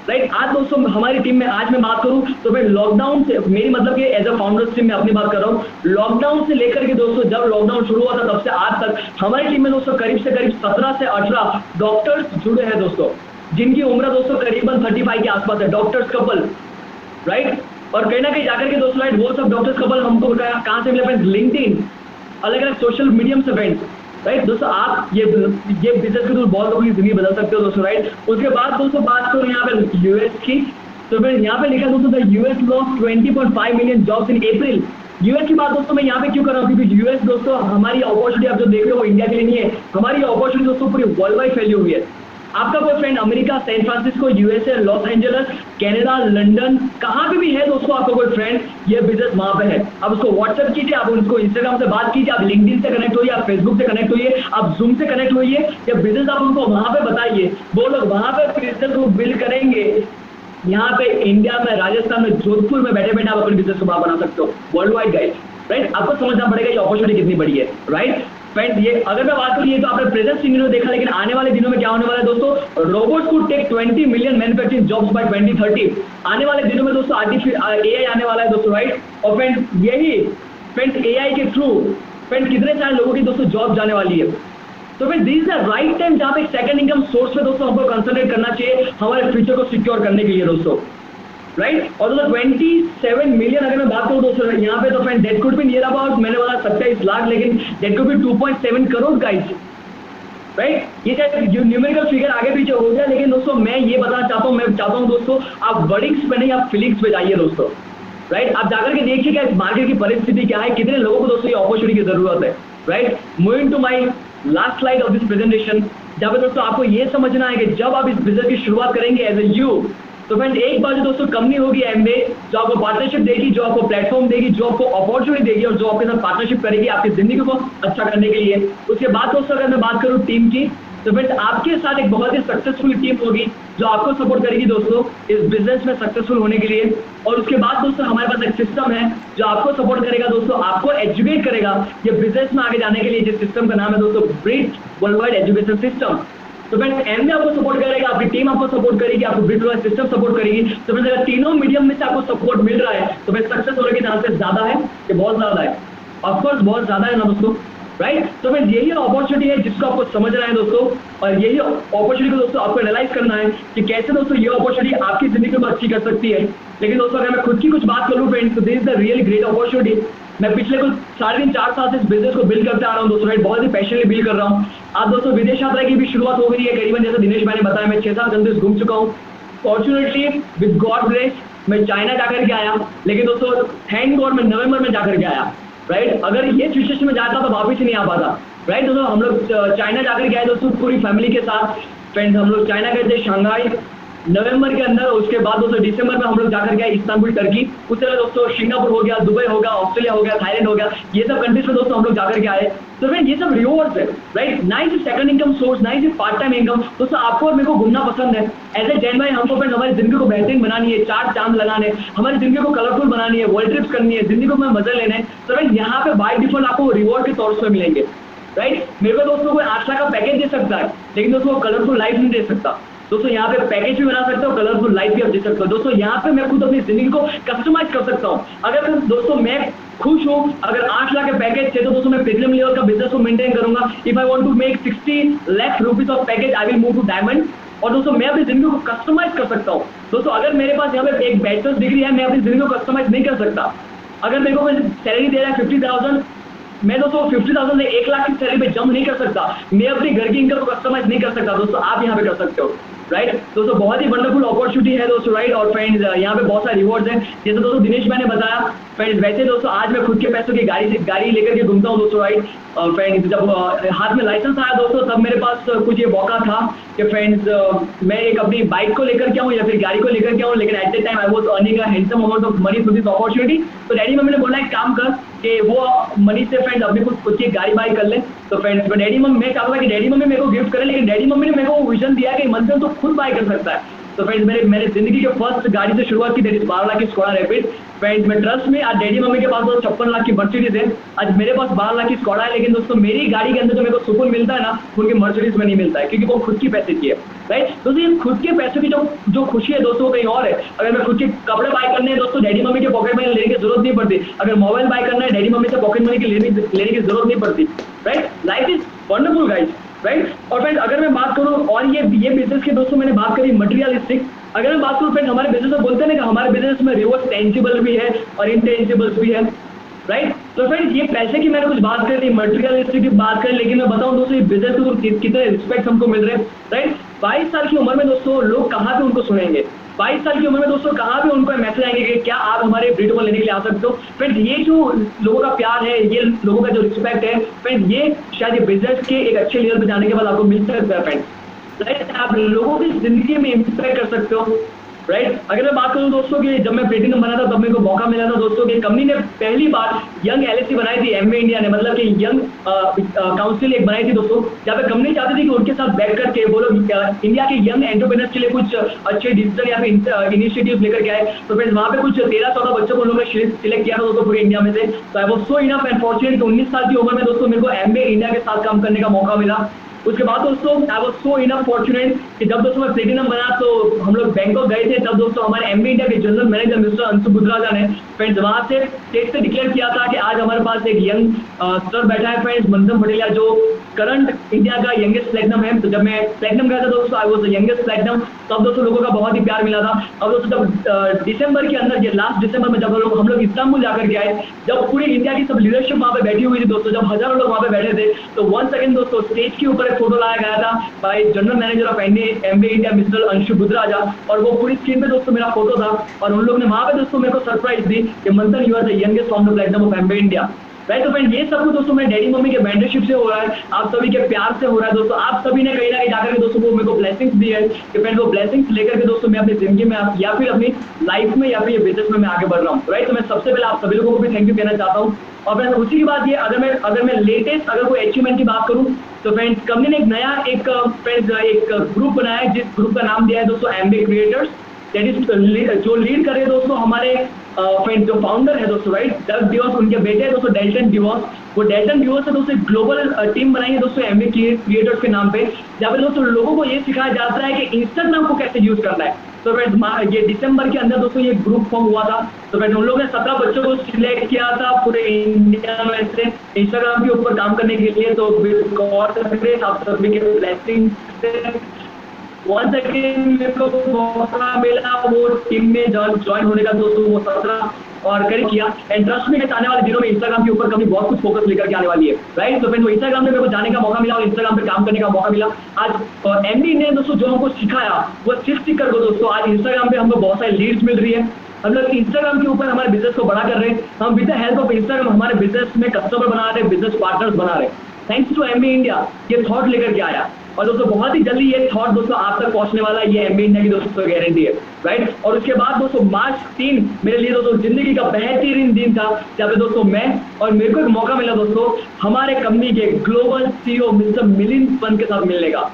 राइट आज दोस्तों हमारी टीम में आज मैं बात करूं तो मैं लॉकडाउन से, मेरी मतलब कि एज अ फाउंडर्स टीम में अपनी बात कर रहा हूं, लॉकडाउन से लेकर के दोस्तों जब लॉकडाउन शुरू हुआ था तब से आज तक हमारी टीम में दोस्तों करीब से करीब 17 से 18 डॉक्टर्स जुड़े हैं दोस्तों, जिनकी उम्र दोस्तों करीबन 35 के आसपास है। डॉक्टर्स कपल राइट, और कहीं ना कहीं जाकर के दोस्तों राइट वो सब डॉक्टर्स कपल हमको कहां से मिले फ्रेंड्स, लिंक्डइन, अलग अलग सोशल मीडियम से फ्रेंड्स। राइट दोस्तों आप ये बिजनेस के थ्रू बहुत लोगों की जिंदगी बदल सकते हो दोस्तों। राइट उसके बाद दोस्तों बात करो यहाँ पे यूएस की, तो फिर यहाँ पे लिखा दोस्तों the US lost 20.5 million jobs in April. US की बात दोस्तों मैं यहाँ पे क्यों कर रहा हूँ, क्योंकि यूएस दोस्तों हमारी अपॉर्चुनिटी आप जो देख रहे हो वो इंडिया के लिए नहीं है, हमारी अपॉर्चुनिटी दोस्तों पूरी वर्ल्ड वाइड फैली हुई है। आपका कोई friend America, San Francisco, USA, Los Angeles, Canada, London, कहाँ पे भी है दोस्तों आपका कोई फ्रेंड, ये बिजनेस वहां पे है। आप उसको व्हाट्सएप कीजिए, आप उसको इंस्टाग्राम से बात कीजिए, आप लिंक्डइन से कनेक्ट होइए, आप फेसबुक से कनेक्ट होइए, आप जूम से कनेक्ट होइए, या बिजनेस आप उनको वहां पे बताइए, वो लोग वहां पे बिजनेस को बिल्ड करेंगे। यहाँ पे इंडिया में, राजस्थान में, जोधपुर में बैठे बैठे आप अपने बिजनेस को बना सकते हो वर्ल्ड वाइड गाइस। राइट आपको समझना पड़ेगा ये अपॉर्चुनिटी कितनी बड़ी है। राइट फ्रेंड्स ये अगर मैं बात करूँ, ये तो आपने प्रेजेंट सिनेरियो देखा, लेकिन आने वाले दिनों में क्या होने वाला है दोस्तों, robots could take 20 million manufacturing jobs by 2030। आने वाले दिनों में दोस्तों एआई आने वाला है दोस्तों। राइट और फ्रेंड्स यही फ्रेंड्स एआई के थ्रू फ्रेंड्स कितने सारे लोगों की दोस्तों जॉब जाने वाली है। तो फिर this is the right time जहाँ पे सेकंड इनकम सोर्स पे दोस्तों हमको कंसंट्रेट करना चाहिए हमारे फ्यूचर को सिक्योर करने के लिए दोस्तों। राइट और दोस्तों 27 मिलियन अगर मैं बात करूं दोस्तों यहाँ पे, तो friend that could be near about, मैंने बोला 27 लाख, लेकिन that could be 2.7 crore guys. Right ये चाहे न्यूमेरिकल फिगर आगे पीछे हो गया, लेकिन दोस्तों मैं ये बताना चाहता हूँ, मैं चाहता हूँ दोस्तों आप वर्डिंग्स पे नहीं, आप फीलिंग्स पे जाइए दोस्तों। राइट आप जाकर के देखिए क्या मार्केट की परिस्थिति क्या है, कितने लोगों को दोस्तों ये अपॉर्चुनिटी की जरूरत है। Right moving to my last slide of this presentation, जहाँ पे दोस्तों आपको ये समझना है कि जब आप इस बिजनेस की शुरुआत करेंगे एज ए यू, तो फ्रेंड एक बार जो दोस्तों कंपनी होगी एमवे, जो आपको पार्टनरशिप देगी, जो आपको प्लेटफॉर्म देगी, जो आपको अपॉर्चुनिटी देगी और जो आपके साथ पार्टनरशिप करेगी आपकी जिंदगी को अच्छा करने के लिए। उसके बाद दोस्तों अगर मैं बात करूं टीम की, तो फ्रेंड आपके साथ एक बहुत ही सक्सेसफुल टीम होगी जो आपको सपोर्ट करेगी दोस्तों इस बिजनेस में सक्सेसफुल होने के लिए। और उसके बाद दोस्तों हमारे पास एक सिस्टम है जो आपको सपोर्ट करेगा दोस्तों, आपको एजुकेट करेगा ये बिजनेस में आगे जाने के लिए, जिस सिस्टम का नाम है दोस्तों bridge world wide education system. तो फ्रेंड्स एम आपको सपोर्ट करेगा, आपकी टीम आपको सपोर्ट करेगी, आपको ब्रिज वर्ल्ड सिस्टम सपोर्ट करेगी। तो फ्रेंड्स अगर तीनों मीडियम में से आपको सपोर्ट मिल रहा है तो फिर सक्सेस होने के चांसेस ज्यादा है कि बहुत ज्यादा है, ऑफकोर्स बहुत ज्यादा है ना दोस्तों। राइट तो फिर यही अपॉर्चुनिटी है जिसको आपको समझना है दोस्तों, और यही अपॉर्चुनिटी को दोस्तों आपको एनालाइज करना है कि कैसे दोस्तों ये अपॉर्चुनिटी आपकी जिंदगी को अच्छी कर सकती है। लेकिन दोस्तों अगर मैं खुद की कुछ बात करूं फ्रेंड्स, तो this is the really great opportunity. मैं पिछले कुछ 3.5-4 साल से इस बिजनेस को बिल्ड करते आ रहा हूँ दोस्तों। राइट बहुत ही पैशनेटली बिल्ड कर रहा हूँ। आप दोस्तों विदेश यात्रा की भी शुरुआत हो गई है करीबन, जैसे दिनेश भाई ने बताया, मैं 6-7 कंट्रीज घूम चुका हूँ। फॉर्चुनेटली विद गॉड ग्रेस मैं चाइना जाकर के आया, लेकिन दोस्तों थैंक गॉड मैं नवंबर में जाकर के आया। राइट। अगर ये सिचुएशन में जाता तो वापस ही नहीं आ पाता, राइट। दोस्तों हम लोग चाइना जाकर गए दोस्तों पूरी फैमिली के साथ, फ्रेंड्स हम लोग चाइना गए थे, शंघाई नवंबर के अंदर। उसके बाद दोस्तों दिसंबर में हम लोग जाकर गए इस्तांबुल टर्की, उसके बाद दोस्तों सिंगापुर हो गया, दुबई हो गया, ऑस्ट्रेलिया हो गया, थाईलैंड हो गया, ये सब कंट्रीज में दोस्तों हम लोग जाकर के आए। तो फ्रेंड ये सब रिवॉर्ड्स है, राइट। ना ही सेकंड इनकम सोर्स, ना ही पार्ट टाइम इनकम। दोस्तों आपको और मेरे को घूमना पसंद है, एज ए जैन भाई हमको फ्रेंड हमारी जिंदगी को बेहतरीन बनानी है, चार चांद लगाने, हमारी जिंदगी को कलरफुल बनानी है, वर्ल्ड ट्रिप्स करनी है, जिंदगी को मैं मजा लेना है। तो फ्रेंड यहाँ पे बाय डिफॉल्ट आपको रिवॉर्ड के तौर पर मिलेंगे, राइट। मेरे को दोस्तों कोई 8 लाख का पैकेज दे सकता है, लेकिन दोस्तों कलरफुल लाइफ नहीं दे सकता। दोस्तों यहाँ पे पैकेज भी बना सकते हो, कलरफुल लाइफ भी आप जी सकते हो। दोस्तों यहाँ पे मैं खुद अपनी जिंदगी को कस्टमाइज कर सकता हूँ। अगर दोस्तों मैं खुश हूँ, अगर 8 लाख के पैकेज थे तो दोस्तों मैं प्रीमियम लेवल का बिजनेस को मेंटेन करूंगा। If I want to make 60 lakh rupees of package, I will move to diamond. और दोस्तों मैं अपनी जिंदगी को कस्टमाइज कर सकता हूँ। दोस्तों अगर मेरे पास यहाँ पे एक बैचलर्स डिग्री है, मैं अपनी जिंदगी को कस्टमाइज नहीं कर सकता। अगर मेरे को सैलरी दे रहा है 50,000, मैं दोस्तों 50,000 से 1 लाख की सैलरी पे जंप नहीं कर सकता। मैं अपनी घर की इनकम को कस्टमाइज नहीं कर सकता। दोस्तों आप यहाँ पे कर सकते हो, राइट। दोस्तों बहुत ही वंडरफुल अपॉर्चुनिटी है दोस्तों, राइट। और फ्रेंड्स यहाँ पे बहुत सारे रिवॉर्ड्स हैं, जैसे दोस्तों दिनेश भाई ने बताया। फ्रेंड्स वैसे दोस्तों आज मैं खुद के पैसों की गाड़ी लेकर के घूमता हूँ दोस्तों, राइट। और फ्रेंड्स जब हाथ में लाइसेंस आया दोस्तों, तब मेरे पास कुछ ये मौका था कि फ्रेंड्स मैं एक अपनी बाइक को लेकर के आऊँ या फिर गाड़ी को लेकर के आऊँ, लेकिन at the time I was earning a handsome amount of money through this opportunity. तो डैडी मम्मी ने बोला एक काम कर कि वो मनी से फ्रेंड्स अपनी खुद की गाड़ी बाई कर ले। तो फ्रेंड्स डैडी मम्मी, मैं चाहता था कि डैडी मम्मी मेरे को गिफ्ट करे, लेकिन डैडी मम्मी ने मेरे को विजन दिया कि मंजिल तो खुद बाई कर सकता है। तो फ्रेंड्स मैंने जिंदगी के फर्स्ट गाड़ी से शुरुआत की, दैट इज 12 लाख की स्कोडा रैपिड। फ्रेंड्स मैं ट्रस्ट में, आज डैडी मम्मी के पास तो 56 लाख की मर्सिडीज है, आज मेरे पास 12 लाख की स्कोडा है। लेकिन दोस्तों मेरी गाड़ी के अंदर जो मेरे को सुकून मिलता है ना, उनके मर्सिडीज में नहीं मिलता है, क्योंकि वो खुद की पैसे की है, राइट। दोस्तों ये खुद के पैसों की जो खुशी है दोस्तों कहीं और है। अगर मैं खुद के कपड़े बाय करने हैं दोस्तों, डैडी मम्मी के पॉकेट मनी लेने की जरूरत नहीं पड़ती। अगर मोबाइल बाय करना है, डैडी मम्मी से पॉकेट मनी लेने की जरूरत नहीं पड़ती, right. Life is wonderful guys, right. और फ्रेंड अगर मैं बात करूँ, और ये बिजनेस के दोस्तों मैंने बात करी मटेरियलिस्टिक, अगर मैं बात करूँ फ्रेंड हमारे बिजनेस में बोलते हैं ना कि हमारे बिजनेस में रिवर्स टेंजिबल भी है और इनटेंजिबल्स भी है, राइट। तो फ्रेंड ये पैसे की मैंने कुछ बात कर ली, मटेरियलिस्टिक की बात करी, लेकिन मैं बताऊं दोस्तों ये बिजनेस में कितने रिस्पेक्ट हमको मिल रहे हैं, राइट। 22 साल की उम्र में दोस्तों लोग कहाँ पे उनको सुनेंगे, 22 साल की उम्र में दोस्तों कहाँ पे उनको मैसेज आएंगे कि क्या आप हमारे ब्रीडबल लेने के लिए आ सकते हो। फ्रेंड ये जो लोगों का प्यार है, ये लोगों का जो रिस्पेक्ट है फ्रेंड, ये शायद ये बिजनेस के एक अच्छे लेवल पे जाने के बाद आपको मिल सकता है फ्रेंड, राइट। आप लोगों की जिंदगी में इम्पैक्ट कर सकते हो, राइट। अगर मैं बात करूं दोस्तों कि जब मैं प्लेटिनम बना था तब मेरे को मौका मिला था दोस्तों कि कंपनी ने पहली बार यंग एलएससी बनाई थी, एमवे इंडिया ने, मतलब कि यंग काउंसिल एक बनाई थी दोस्तों, जहाँ पे कंपनी चाहती थी कि उनके साथ बैठ करके वो लोग इंडिया के यंग एंटरप्रेन्योर्स के लिए कुछ अच्छे डिजिटल या फिर इनिशिएटिव लेकर के आए। तो फ्रेंड्स वहाँ पे कुछ 13-14 बच्चों को उन लोगों ने सिलेक्ट किया था दोस्तों पूरे इंडिया में से। तो I was so enough and fortunate कि 19 साल की उम्र में दोस्तों मेरे को एमवे इंडिया के साथ काम करने का मौका मिला। उसके बाद दोस्तों I was so enough fortunate कि जब दोस्तों मैं प्लेटिनम बना तो हम लोग बैंकॉक गए थे, तब दोस्तों हमारे एमबी इंडिया के जनरल मैनेजर मिस्टर अंशु बुद्राजा ने फ्रेंड्स वहां से स्टेज से डिक्लेयर किया था कि आज हमारे पास एक यंग सर बैठा है फ्रेंड्स, मंथन पटेलिया, जो करंट इंडिया का यंगेस्ट प्लेटिनम है। तो जब मैं प्लेटिनम गया था दोस्तों, I was the youngest platinum, तब दोस्तों लोगों का बहुत ही प्यार मिला था। अब दोस्तों जब दिसंबर के अंदर, ये लास्ट दिसंबर में जब हम लोग इस्तांबुल जाकर के आए, जब पूरी इंडिया की सब लीडरशिप वहां पे बैठी हुई थी दोस्तों, जब हजारों लोग वहां पे बैठे थे, तो वन सेकंड दोस्तों स्टेज के ऊपर एक फोटो लाया गया था by general manager of MB India mister Anshu Budhraja, और वो पूरी स्क्रीन पे दोस्तों मेरा फोटो था। और उन लोग ने वहां पे दोस्तों मेरे को सरप्राइज दी कि Manthan you are the youngest from the platinum of MB India, right. तो फ्रेंड ये सब कुछ दोस्तों मेरे डैडी मम्मी के मेंटरशिप से हो रहा है, आप सभी के प्यार से हो रहा है दोस्तों। आप सभी ने कहीं ना कहीं जाकर के दोस्तों को मेरे को ब्लेसिंग्स दी है कि फ्रेंड वो ब्लेसिंग्स लेकर के दोस्तों मैं अपनी जिंदगी में या फिर अपनी लाइफ में या फिर बिजनेस में मैं आगे बढ़ रहा हूँ, राइट। तो मैं सबसे पहले आप सभी लोगों को भी थैंक यू कहना चाहता हूँ। और फ्रेंड उसी की बात ये, अगर मैं लेटेस्ट अगर कोई अचीवमेंट की बात करूँ तो फ्रेंड्स कंपनी ने एक नया एक ग्रुप बनाया है, जिस ग्रुप का नाम दिया है दोस्तों एमबी क्रिएटर्स, दैट इज जो लीड कर रहे हैं दोस्तों हमारे फ्रेंड जो फाउंडर है दोस्तों, राइट, डग डिवॉस, उनके बेटे हैं दोस्तों डेल्टन डिवॉस। वो डेल्टन डिवॉस से दोस्तों ग्लोबल टीम बनाई है दोस्तों एमबी क्रिएटर्स के नाम पे, जहाँ पे दोस्तों लोगों को ये सिखाया जाता है कि इंस्टाग्राम को कैसे यूज करना है। तो फ्रेंड्स ये दिसंबर के अंदर दोस्तों ये ग्रुप फॉर्म हुआ था। तो फ्रेंड्स उन लोगों ने 17 बच्चों को सिलेक्ट किया था पूरे इंडिया में से इंस्टाग्राम के ऊपर काम करने के लिए। तो आप सभी के ब्लेसिंग वंस अगेन मेरे को मौका मिला वो टीम में ज्वाइन होने का दोस्तों, वो 17 और करीब किया। एंड ट्रस्ट में आने वाले दिनों में इंस्टाग्राम के ऊपर कंपनी बहुत कुछ फोकस लेकर के आने वाली है, राइट। तो फ्रेंड वो इंस्टाग्राम में मेरे को जाने का मौका मिला और इंस्टाग्राम पे काम करने का मौका मिला। आज एमडी ने दोस्तों जो हमको सिखाया वो सिर्फ सीख कर दोस्तों आज इंस्टाग्राम पे हमको बहुत सारी लीड्स मिल रही है, हम लोग इंस्टाग्राम के ऊपर हमारे बिजनेस को बड़ा कर रहे हैं। हम with the help of Instagram हमारे बिजनेस में कस्टमर बना रहे हैं, बिजनेस पार्टनर्स बना रहे हैं। थैंक्स टू एमबी इंडिया ये थॉट लेकर के आया, और दोस्तों बहुत ही जल्दी ये थॉट दोस्तों आप तक पहुंचने वाला है, ये एमबी इंडिया की दोस्तों गारंटी है, राइट। और उसके बाद दोस्तों मार्च 3 मेरे लिए दोस्तों जिंदगी का बेहतरीन दिन था, जहाँ पे दोस्तों मैं और मेरे को एक मौका मिला दोस्तों हमारे कंपनी के global CEO mister Milind Pant के साथ मिलने का,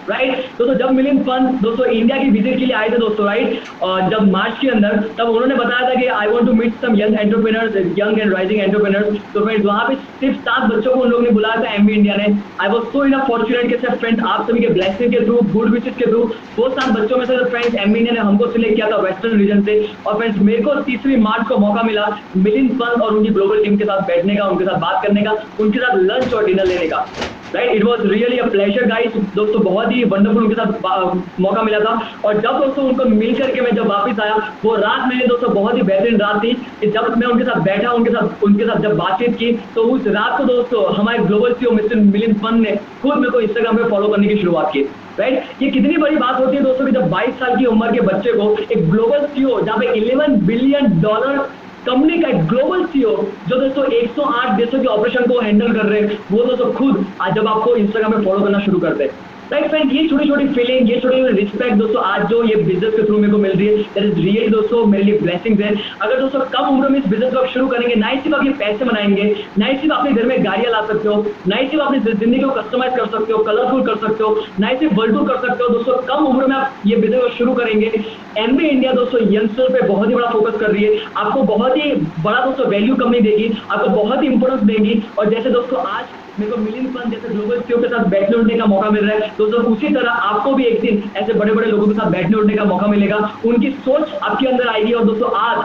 राइट। दोस्तों जब मिलिंद पंत दोस्तों इंडिया की विजिट के लिए आए थे दोस्तों, राइट, और जब मार्च के अंदर, तब उन्होंने बताया था कि I want to meet some young entrepreneurs, young and rising entrepreneurs. तो फ्रेंड्स वहां पे सिर्फ 7 बच्चों को उन लोगों ने बुलाया था एमबी इंडिया ने। I was so enough fortunate के सर फ्रेंड्स आप सभी के ब्लेसिंग के थ्रू, गुड विशेस के थ्रू, वो 7 बच्चों में से फ्रेंड्स एमबी इंडिया ने हमको सिलेक्ट किया था वेस्टर्न रीजन से। और फ्रेंड्स मेरे को 3 मार्च को मौका मिला मिलिंद पंत और उनकी ग्लोबल टीम के साथ बैठने का, उनके साथ बात करने का, उनके साथ लंच और डिनर लेने का, right. It was really a pleasure guys दोस्तों, बहुत ही वंडरफुल उनके साथ मौका मिला था। और जब दोस्तों उनको मिल करके मैं जब वापस आया, वो रात मेरे दोस्तों बहुत ही बेहतरीन रात थी कि जब मैं उनके साथ बैठा, उनके साथ जब बातचीत की, तो उस रात को दोस्तों हमारे global CEO mister Milind Pant ने खुद मेरे को इंस्टाग्राम पे फॉलो करने की शुरुआत की, राइट। ये कितनी बड़ी बात होती है दोस्तों कि जब 22 साल की उम्र के बच्चे को एक ग्लोबल सीईओ, जहाँ पे $11 बिलियन कंपनी का एक ग्लोबल सीईओ जो दोस्तों 108 देशों के ऑपरेशन को हैंडल कर रहे हैं, वो दोस्तों खुद आज जब आपको इंस्टाग्राम पे फॉलो करना शुरू करते हैं, राइट फ्रेंड। ये छोटी छोटी फीलिंग, ये छोटी छोटी रिस्पेक्ट दोस्तों आज जो ये बिजनेस के थ्रू मेरे को मिल रही है, दैट इज रियली दोस्तों मेरे लिए ब्लेसिंग्स है। अगर दोस्तों कम उम्र में इस बिजनेस को आप शुरू करेंगे, ना ही सिर्फ आप ये पैसे बनाएंगे, ना ही सिर्फ अपने घर में गाड़ियां ला सकते हो, ना ही सिर्फ अपनी जिंदगी को कस्टमाइज कर सकते हो, कलरफुल कर सकते हो, ना ही सिर्फ वर्ल्ड टूर कर सकते हो दोस्तों, कम उम्र में आप ये बिजनेस को शुरू करेंगे। एमबी इंडिया दोस्तों यंगस्टर पे बहुत ही बड़ा फोकस कर रही है, आपको बहुत ही बड़ा दोस्तों वैल्यू कंपनी देगी, आपको बहुत ही इंपोर्टेंस देगी। और जैसे दोस्तों आज मेरे को मिलिंद पंत जैसे ग्लोबल सीईओ के साथ बैठने उठने का मौका मिल रहा है दोस्तों, उसी तरह आपको भी एक दिन ऐसे बड़े बड़े लोगों के साथ बैठने उठने का मौका मिलेगा, उनकी सोच आपके अंदर आएगी, और दोस्तों आज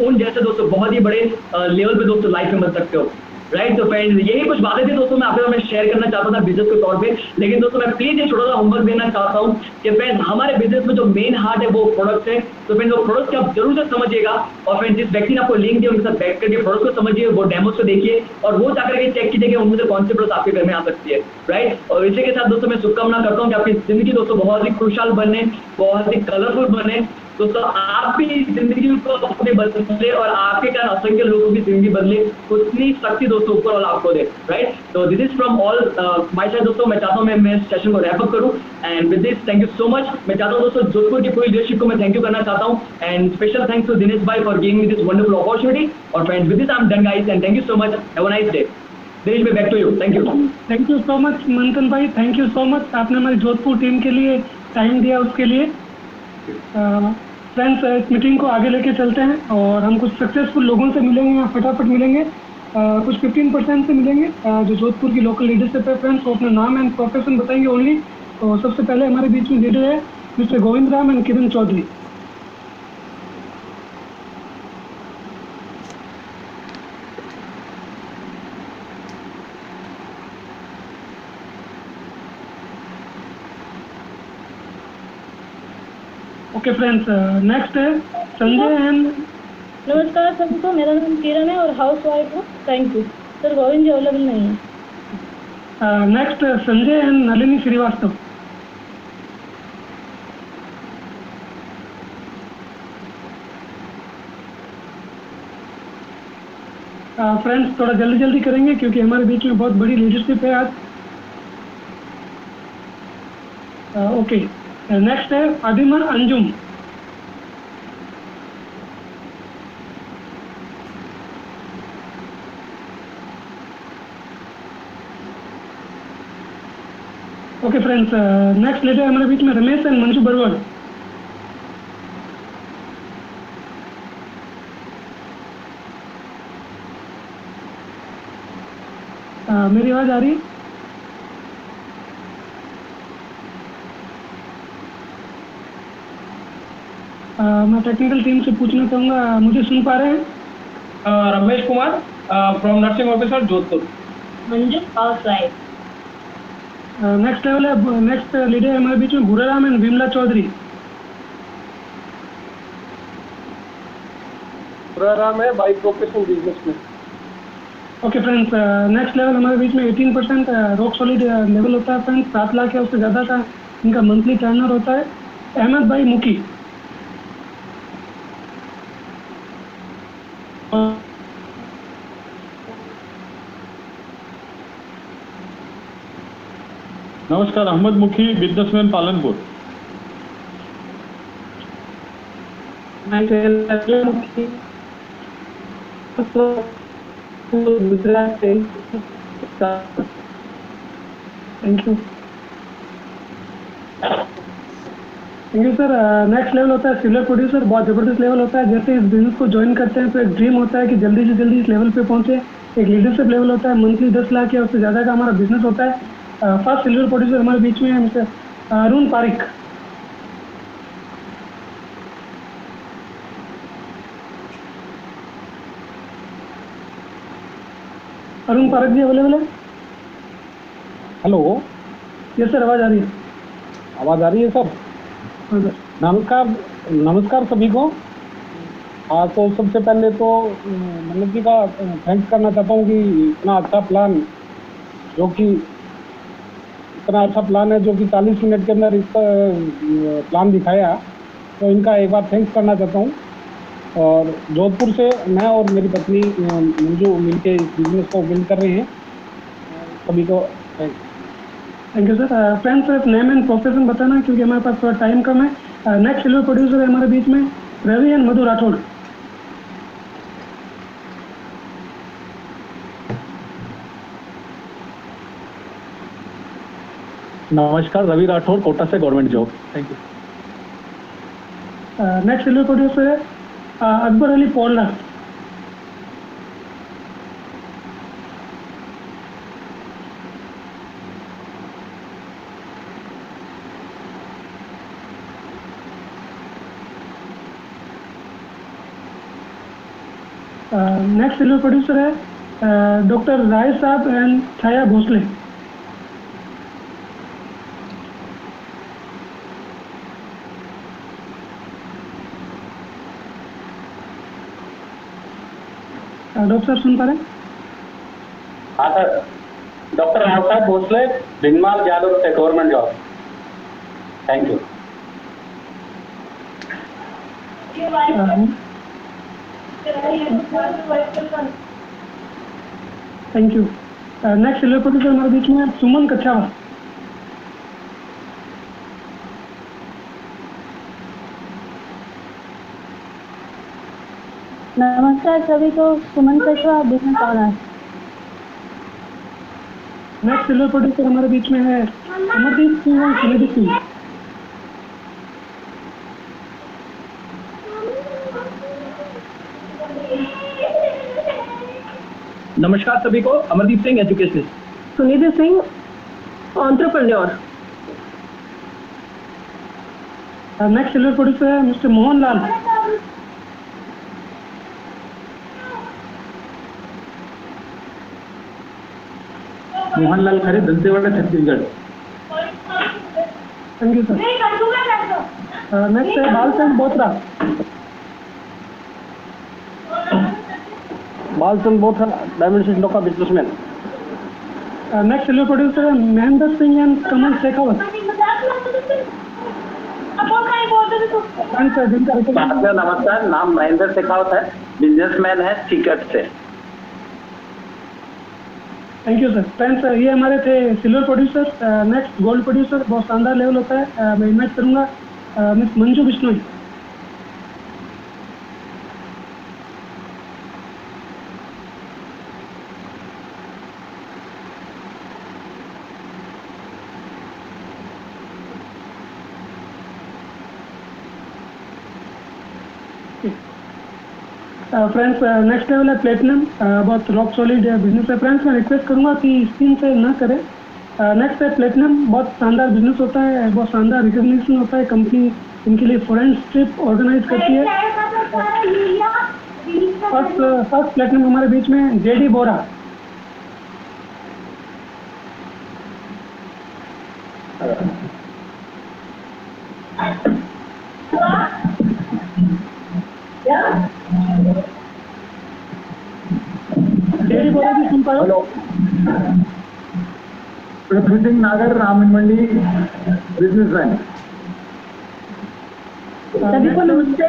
उन जैसे दोस्तों बहुत ही बड़े लेवल पे दोस्तों लाइफ में बन सकते हो, राइट। तो फ्रेंड्स यही कुछ बातें थी दोस्तों मैं आपके साथ शेयर करना चाहता था बिजनेस के तौर पे। लेकिन दोस्तों मैं प्लीज एक छोटा सा होमवर्क देना चाहता हूँ कि फ्रेंड्स हमारे बिजनेस में जो मेन हार्ट है वो प्रोडक्ट है। तो फ्रेंड्स वो प्रोडक्ट आप जरूर से समझिएगा, और फ्रेंड्स जिस व्यक्ति ने आपको लिंक दिया उनके साथ बैठ करके प्रोडक्ट को समझिए, वो डेमोस को देखिए, और वो जाकर के चेक कीजिए कि उनमें से कौन से प्रोडक्ट आपके घर में आ सकती है, राइट। और इसी के साथ दोस्तों मैं शुभकामना करता हूँ कि आपकी जिंदगी दोस्तों बहुत ही खुशहाल बने, बहुत ही कलरफुल बने दोस्तों, आप भी जिंदगी को अपने बदले और आपके कारण असंख्य लोगों की जिंदगी बदले, उतनी शक्ति दोस्तों ऊपर वाला आपको दे, राइट। तो this is from all my side दोस्तों, मैं चाहता हूँ मैं सेशन को रैप अप करूँ, and with this thank you so much. मैं चाहता हूँ दोस्तों जोधपुर की पूरी लीडरशिप को मैं थैंक यू करना चाहता हूँ, and special thanks to Dinesh भाई for giving me this wonderful opportunity. और friends with this I am done guys, and thank you so much, have a nice day. Dinesh भाई back to you, thank you. Thank you so much Manthan भाई, thank you so much, आपने हमारी Jodhpur team के लिए time दिया, उसके लिए। Friends इस मीटिंग को आगे लेके चलते हैं, और हम कुछ सक्सेसफुल लोगों से मिलेंगे, यहाँ फटाफट मिलेंगे। कुछ 15% से मिलेंगे जो जोधपुर की लोकल लीडरशिप है। फ्रेंड्स वो अपना नाम एंड प्रोफेशन बताएंगे ओनली। तो सबसे पहले हमारे बीच में लीडर है mister Govind Ram and Kiran Chaudhary. Okay friends, next है संजय एंड। नमस्कार सबको, मेरा नाम किरण है और हाउस वाइफ हूँ। Thank you sir. Govind ji available नहीं है। Next Sanjay and Nalini Srivastava. Friends थोड़ा जल्दी जल्दी करेंगे क्योंकि हमारे बीच में बहुत बड़ी लीडरशिप है आज। ओके नेक्स्ट है Adiman Anjum. Okay friends, next leader हमारे बीच में रमेश एंड मंजू बरवड़। मेरी आवाज आ रही? मैं टेक्निकल टीम से पूछना चाहूँगा, मुझे सुन पा रहे हैं? Ramesh Kumar from nursing officer Jodhpur. Manju house wife. Next level है, नेक्स्ट लीडर है हमारे बीच में भूराराम एंड विमला चौधरी। भूराराम है बाई प्रोफेशन बिजनेस में। ओके फ्रेंड्स, नेक्स्ट लेवल हमारे बीच में 18% रॉक सॉलिड लेवल होता है फ्रेंड्स, 7 लाख या उससे ज़्यादा का इनका मंथली टर्नओवर होता है। अहमद भाई मुकी। नमस्कार, अहमद मुखी, बिजनेसमैन, पालनपुर। गुजरात से। Thank you sir. Next level होता है सिविलर प्रोड्यूसर, बहुत ज़बरदस्त लेवल होता है। जैसे इस बिजनेस को ज्वाइन करते हैं तो एक ड्रीम होता है कि जल्दी से जल्दी इस लेवल पे पहुंचे। एक लीडरशिप लेवल होता है, मंथली 10 लाख या उससे ज़्यादा का हमारा बिजनेस होता है। फर्स्ट सिल्वर प्रोड्यूसर हमारे बीच में है मिस्टर अरुण पारिक। अरुण पारिक जी अवेलेबल है? हेलो, यस सर, आवाज़ आ रही है? आवाज़ आ रही है सर? हाँ सर। नमस्कार सभी को। तो सबसे पहले तो मनोज जी का थैंक्स करना चाहता हूँ कि इतना अच्छा प्लान है जो कि 40 मिनट के अंदर इसका प्लान दिखाया, तो इनका एक बार थैंक्स करना चाहता हूँ। और जोधपुर से मैं और मेरी पत्नी मंजू मिलके इस बिजनेस को बिल्ड कर रहे हैं। सभी को थैंक यू सर। फ्रेंड्स, सिर्फ नेम एंड प्रोफेशन बताना क्योंकि हमारे पास थोड़ा टाइम कम है। नेक्स्ट सिल्वर प्रोड्यूसर है हमारे बीच में रवि एंड मधु राठौड़। नमस्कार, रवि राठौर, कोटा से, government job. Thank you. Next silver producer है Akbar Ali Polna. Next silver producer है doctor Rai Sahab and Chhaya Bhosle. Doctor साहब सुन पा रहे हैं? हाँ सर, डॉक्टर राव साहब भोसले, भिनमाल जादव से, government job. Thank you. Thank you. Next silver producer हमारे बीच में सुमन कच्छावा। नमस्कार सभी को, Suman Kachhawa, business owner. Next silver producer हमारे बीच में है अमरदीप सिंह और सुनिधि सिंह। नमस्कार सभी को, Amardeep Singh, educationist. Sunidhi Singh, entrepreneur. Next silver producer है mister Mohan Lal. Mohanlal Khare, Dantewada, Chhattisgarh. Thank you sir. Next है बालचंद बोथरा। डायमेंशन का बिजनेसमैन। नेक्स्ट सिल्वर प्रोड्यूसर है महेंद्र सिंह एंड कमल शेखावत। नमस्कार, नाम महेंद्र शेखावत है, बिजनेसमैन है, सीकट से। Thank you sir. फ्रेंड्स, ये हमारे थे silver producer. Next gold producer, बहुत शानदार लेवल होता है। मैं इन्वाइट करूंगा miss Manju Bishnoi. Friends, next level है प्लेटिनम, बहुत रॉक सॉलिड बिजनेस है। फ्रेंड्स, मैं रिक्वेस्ट करूंगा कि स्क्रीन से ना करें। नेक्स्ट है प्लेटिनम, बहुत शानदार बिजनेस होता है, बहुत शानदार रिकॉग्निशन होता है। कंपनी इनके लिए फॉरेन ट्रिप ऑर्गेनाइज करती है। फर्स्ट प्लेटिनम हमारे बीच में जेडी बोरा। जेडी बोरा जी सुन पा रहे हो? पृथ्वी सिंह नागर, रामन मंडी, बिजनेसमैन। सभी को नमस्ते,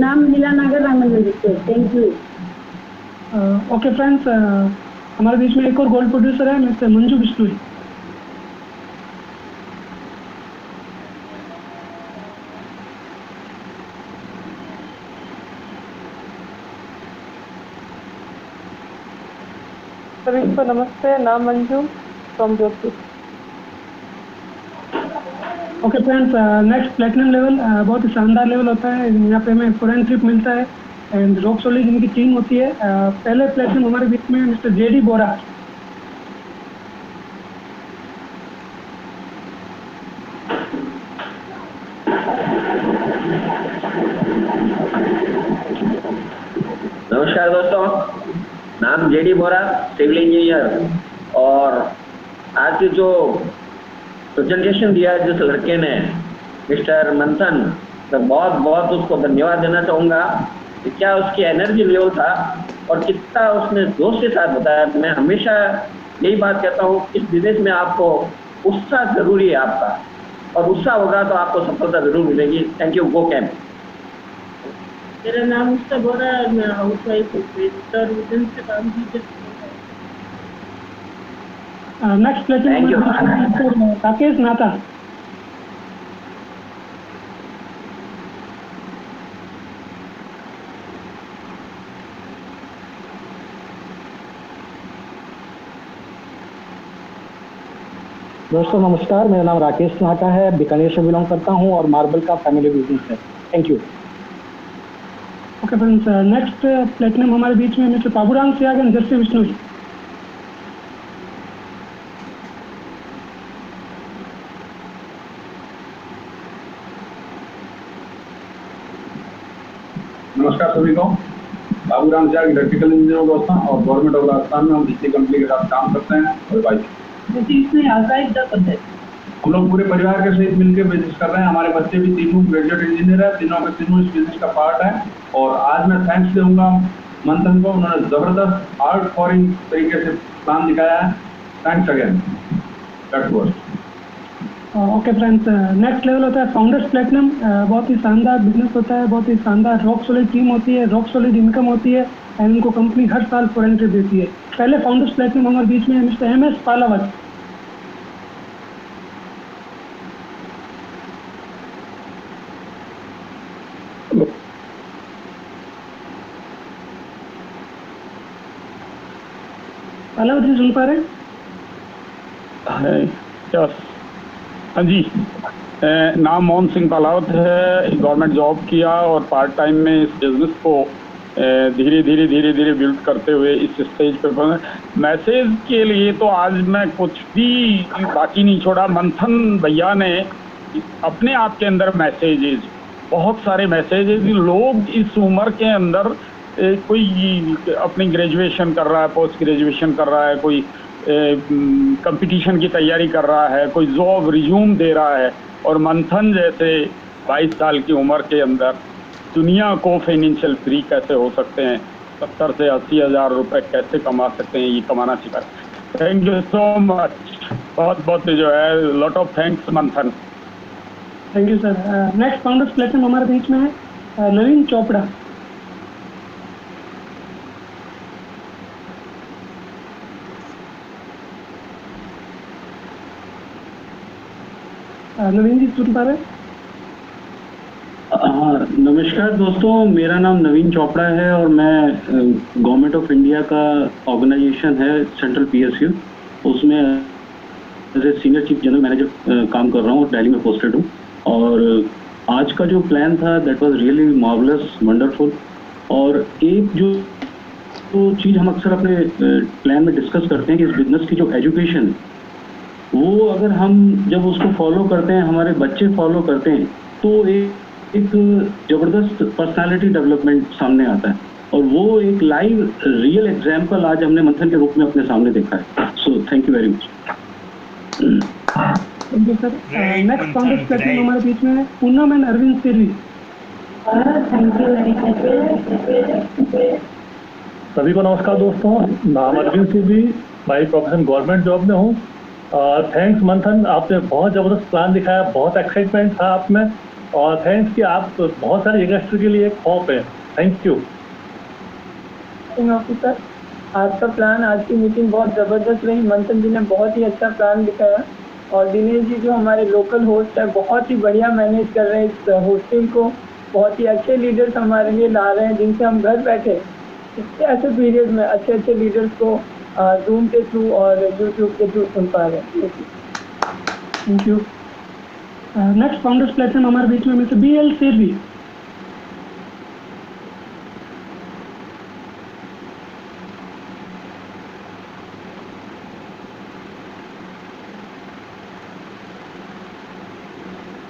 नाम लीला नागर, रामन मंडी से। Thank you. ओके फ्रेंड्स, हमारे बीच में एक और गोल्ड प्रोड्यूसर है मिस्टर मंजू बिश्नोई। सभी को नमस्ते, नाम Manju from Jodhpur. Okay friends, next platinum level बहुत ही शानदार लेवल होता है। यहाँ पे हमें फॉरेन ट्रिप मिलता है एंड रॉक सॉलिड इनकी टीम होती है। पहले प्लेटिनम हमारे बीच में मिस्टर जेडी बोरा। नमस्कार दोस्तों, नाम जेडी बोरा, सिविल इंजीनियर। और आज की जो प्रेजेंटेशन दिया जिस लड़के ने, मिस्टर मंथन, मैं बहुत बहुत उसको धन्यवाद देना चाहूँगा कि क्या उसकी एनर्जी लेवल था और कितना उसने जोश के साथ बताया। मैं हमेशा यही बात कहता हूँ, इस बिजनेस में आपको उत्साह जरूरी है आपका, और उत्साह होगा तो आपको सफलता जरूर मिलेगी। Thank you, go camp. मेरा नाम उस्ता बोरा है और मैं हाउस वाइफ हूँ, से काम की। नेक्स्ट प्लेटिनम राकेश नाथा। दोस्तों नमस्कार, मेरा नाम राकेश नाका है, बीकानेर से बिलोंग करता हूं और मार्बल का फैमिली बिजनेस है। Thank you. Okay friends, next platinum हमारे बीच में मिस्टर पाबूराम सियागन, जर्सी विष्णु। नमस्कार सभी को, बाबूराम सियाग इलेक्ट्रिकल इंजीनियर दोस्तों और गवर्नमेंट ऑफ राजस्थान में हम बिजली कंपनी के साथ काम करते हैं। और भाई हम लोग पूरे परिवार के सहित मिलकर बिजनेस कर रहे हैं। हमारे बच्चे भी तीनों ग्रेजुएट इंजीनियर है, तीनों के तीनों इस बिजनेस का पार्ट है। और आज मैं थैंक्स दूंगा मंथन को, उन्होंने जबरदस्त हार्ड कोरिंग तरीके से प्लान दिखाया है। Thanks again. Okay friends, next level होता है फाउंडर्स प्लेटिनम। बहुत ही शानदार बिजनेस होता है, बहुत ही शानदार रॉक सॉलिड टीम होती है, रॉक सॉलिड इनकम होती है एंड उनको कंपनी हर साल फॉरेन ट्रिप देती है। पहले फाउंडर्स प्लेटिनम हमारे बीच में मिस्टर MS पालावत। पालावत जी सुन पा रहे हैं? हाँ जी, नाम मोहन सिंह पालावत है। गवर्नमेंट जॉब किया और पार्ट टाइम में इस बिजनेस को धीरे धीरे बिल्ड करते हुए इस स्टेज पे पहुंचे। मैसेज के लिए तो आज मैं कुछ भी बाकी नहीं छोड़ा। मंथन भैया ने अपने आप के अंदर मैसेजेज, बहुत सारे मैसेजेज। लोग इस उम्र के अंदर कोई अपनी ग्रेजुएशन कर रहा है, पोस्ट ग्रेजुएशन कर रहा है, कोई कंपटीशन की तैयारी कर रहा है, कोई जॉब रिज्यूम दे रहा है, और मंथन जैसे 22 साल की उम्र के अंदर दुनिया को फाइनेंशियल फ्री कैसे हो सकते हैं, 70 से 80 हज़ार रुपये कैसे कमा सकते हैं, ये कमाना सिखा। थैंक यू सो मच, बहुत बहुत जो है लॉट ऑफ थैंक्स मंथन। Thank you sir. Next founders platinum हमारे बीच में है नवीन चोपड़ा। नवीन जी सुन पा रहे हैं? हाँ नमस्कार दोस्तों, मेरा नाम नवीन चोपड़ा है और मैं गवर्नमेंट ऑफ इंडिया का ऑर्गेनाइजेशन है सेंट्रल PSU, उसमें as a senior chief general manager काम कर रहा हूँ और दिल्ली में पोस्टेड हूँ। और आज का जो प्लान था that was really marvellous, wonderful. और एक जो चीज़ हम अक्सर अपने प्लान में डिस्कस करते हैं कि इस बिजनेस की जो एजुकेशन, वो अगर हम जब उसको फॉलो करते हैं, हमारे बच्चे फॉलो करते हैं, तो एक ज़बरदस्त पर्सनालिटी डेवलपमेंट सामने आता है। और वो एक लाइव रियल एग्जाम्पल आज हमने मंथन के रूप में अपने सामने देखा है। So thank you very much. Thank you sir. Next founders platinum हमारे बीच में है Poonam and Arvind Sirvi. Thank you very much. सभी को नमस्कार दोस्तों, नाम अरविंद सिरवी, भाई प्रोफेशन गवर्नमेंट जॉब में हूँ। थैंक्स मंथन, आपने बहुत ज़बरदस्त प्लान दिखाया, बहुत एक्साइटमेंट था आप में, और थैंक्स कि आप बहुत सारे यंगस्टर के लिए एक होप है। Thank you officer. आज का प्लान, आज की मीटिंग बहुत ज़बरदस्त रही। मंथन जी ने बहुत ही अच्छा प्लान दिखाया और दिनेश जी जो हमारे लोकल होस्ट है बहुत ही बढ़िया मैनेज कर रहे हैं इस होस्टिंग को। बहुत ही अच्छे लीडर्स हमारे लिए ला रहे हैं जिनसे हम घर बैठे ऐसे पीरियड में अच्छे लीडर्स को जूम के थ्रू और यूट्यूब के थ्रू सुन पा रहे हैं। Thank you. Next founders platform हमारे बीच में मिस्टर BL सेठी।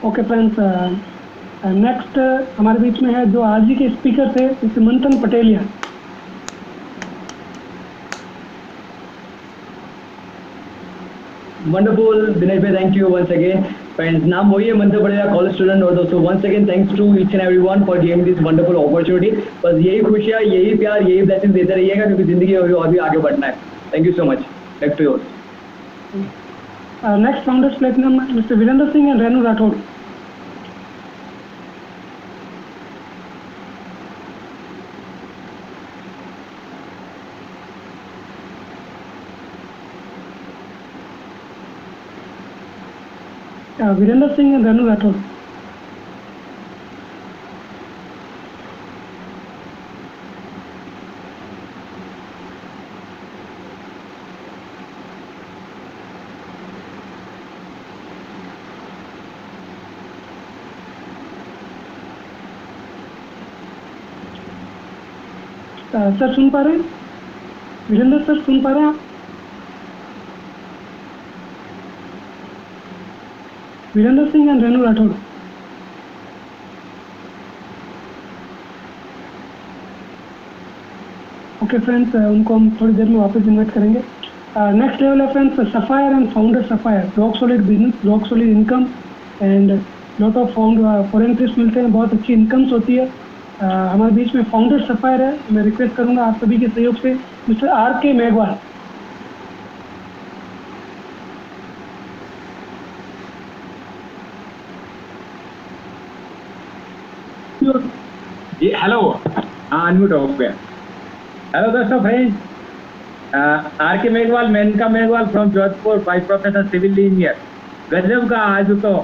ओके फ्रेंड्स, नेक्स्ट हमारे बीच में है जो आज ही के स्पीकर थे मिस्टर मंथन पटेलिया। वंडरफुल दिनेश भाई, thank you once again. Friends, नाम वही है मंथन पटेलिया, कॉलेज स्टूडेंट। और दोस्तों once again thanks to each and everyone for giving this wonderful opportunity. बस यही खुशियाँ, यही प्यार, यही ब्लेसिंग देते रहिएगा, क्योंकि जिंदगी में और भी आगे बढ़ना है। Thank you so much. Back to yours. Next founders platform mister Virendra Singh and Renu Rathore. Virendra Singh and Renu Rathore. Sir सुन पा रहे हैं? वीरेंद्र सर सुन पा रहे हैं आप? Virendra Singh and Renu Rathore. Okay friends, उनको हम थोड़ी देर में वापस इन्वाइट करेंगे। नेक्स्ट लेवल है friends sapphire and founder sapphire. Rock solid business, rock solid income and lot of foreign trips मिलते हैं, बहुत अच्छी इनकम्स होती है। हमारे बीच में फाउंडर सफायर है। मैं रिक्वेस्ट करूंगा आप सभी के सहयोग से मिस्टर RK मेघवाल। जी हेलो, हाँ अनम्यूट हो गया। हेलो दोस्तों, friends, RK Meghwal, Menka Meghwal from Jodhpur, by profession civil engineer. गजब का आज तो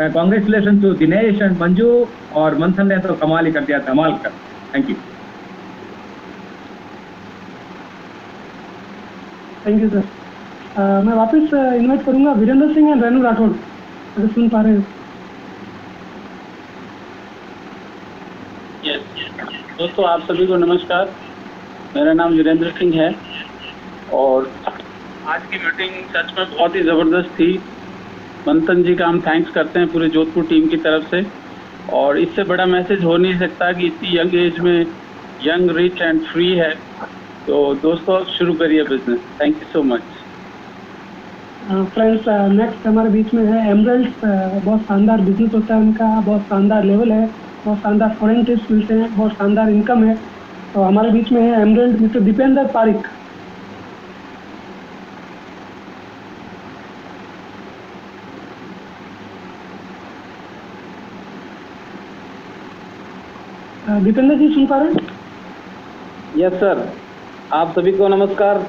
congratulation to Dinesh and Manju और मंथन ने तो कमाल ही कर दिया, धमाल कर। Thank you. Thank you sir. मैं वापस इनवाइट करूंगा वीरेंद्र सिंह एंड रेनू राठौड़, अगर सुन पा रहे हो। दोस्तों आप सभी को नमस्कार। मेरा नाम वीरेंद्र सिंह है और आज की मीटिंग सच में बहुत ही ज़बरदस्त थी। मंथन जी का हम थैंक्स करते हैं पूरे जोधपुर टीम की तरफ से, और इससे बड़ा मैसेज हो नहीं सकता कि इतनी यंग एज में यंग, रिच एंड फ्री है। तो दोस्तों शुरू करिए business. Thank you so much. Friends, next हमारे बीच में है एमरल्ड्स। बहुत शानदार बिजनेस होता है उनका, बहुत शानदार लेवल है, बहुत शानदार फॉरेन ट्रिप्स मिलते हैं, बहुत शानदार इनकम है। तो हमारे बीच में है एमरल्ड मिस्टर दीपेंद्र पारिक। दीपेंद्र जी सुन पा रहे हैं? यस सर, आप सभी को नमस्कार।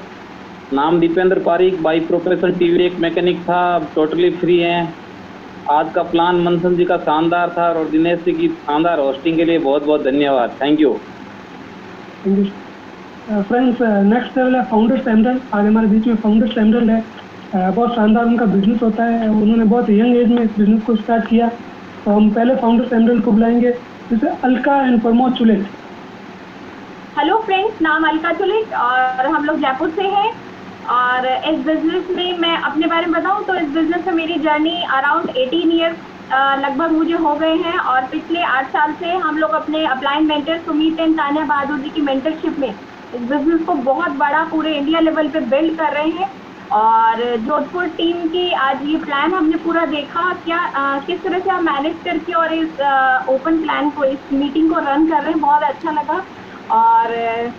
नाम Deependra Pareek, by profession TV एक मैकेनिक था, अब टोटली फ्री हैं। आज का प्लान मंथन जी का शानदार था और दिनेश जी की शानदार होस्टिंग के लिए बहुत बहुत धन्यवाद। Thank you. Friends, next level है फाउंडर्स एमरल्ड। आज हमारे बीच में फाउंडर्स एमरल्ड है। बहुत शानदार उनका बिजनेस होता है। उन्होंने बहुत यंग एज में इस बिजनेस को स्टार्ट किया। तो हम पहले फाउंडर्स एमरल्ड को बुलाएंगे, जैसे Alka and Pramod Chulet. Hello friends, नाम अलका चुलेट और हम लोग जयपुर से हैं। और इस बिज़नेस में मैं अपने बारे में बताऊं तो इस बिज़नेस में मेरी जर्नी अराउंड 18 ईयर्स लगभग मुझे हो गए हैं। और पिछले 8 साल से हम लोग अपने upline mentor Sumit and Tanya Bahadur ji की मेंटरशिप में इस बिज़नेस को बहुत बड़ा पूरे इंडिया लेवल पे बिल्ड कर रहे हैं। और जोधपुर टीम की आज ये प्लान हमने पूरा देखा, क्या किस तरह से हम मैनेज करके और इस ओपन प्लान को, इस मीटिंग को रन कर रहे हैं, बहुत अच्छा लगा। और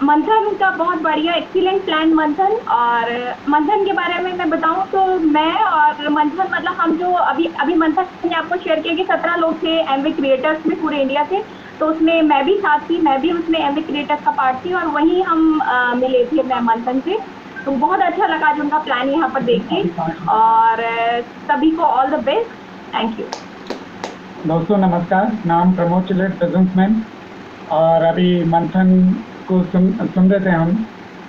मंथन का बहुत बढ़िया एक्सीलेंट प्लान मंथन। और मंथन के बारे में मैं बताऊं तो मैं और मंथन, मतलब हम जो अभी मंथन ने आपको शेयर किया कि 17 लोग थे एमवे क्रिएटर्स में पूरे इंडिया से, तो उसमें मैं भी साथ थी, मैं भी उसमें एमवे क्रिएटर्स का पार्ट थी और वहीं हम मिले थे मैं मंथन से। तो बहुत अच्छा लगा जो उनका प्लान यहाँ पर देख के। और सभी को all the best. Thank you. दोस्तों नमस्कार, नाम प्रमोद चुलेट, बिजनेसमैन। और अभी मंथन को सुन रहे थे हम।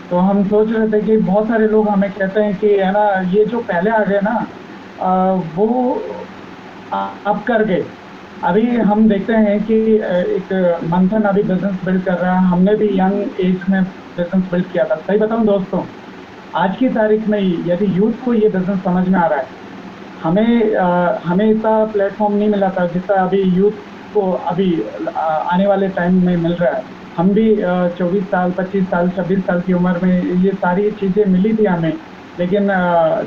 तो हम सोच रहे थे कि बहुत सारे लोग हमें कहते हैं कि है ना, ये जो पहले आ गए ना वो अब कर गए। अभी हम देखते हैं कि एक मंथन अभी बिजनेस बिल्ड कर रहा है, हमने भी यंग एज में बिजनेस बिल्ड किया था। सही बताऊं दोस्तों, आज की तारीख में ही यदि यूथ को ये बिजनेस समझ में आ रहा है, हमें इतना प्लेटफॉर्म नहीं मिला था जितना अभी यूथ को अभी आने वाले टाइम में मिल रहा है। हम भी 24 साल 25 साल 26 साल की उम्र में ये सारी चीज़ें मिली थी हमें, लेकिन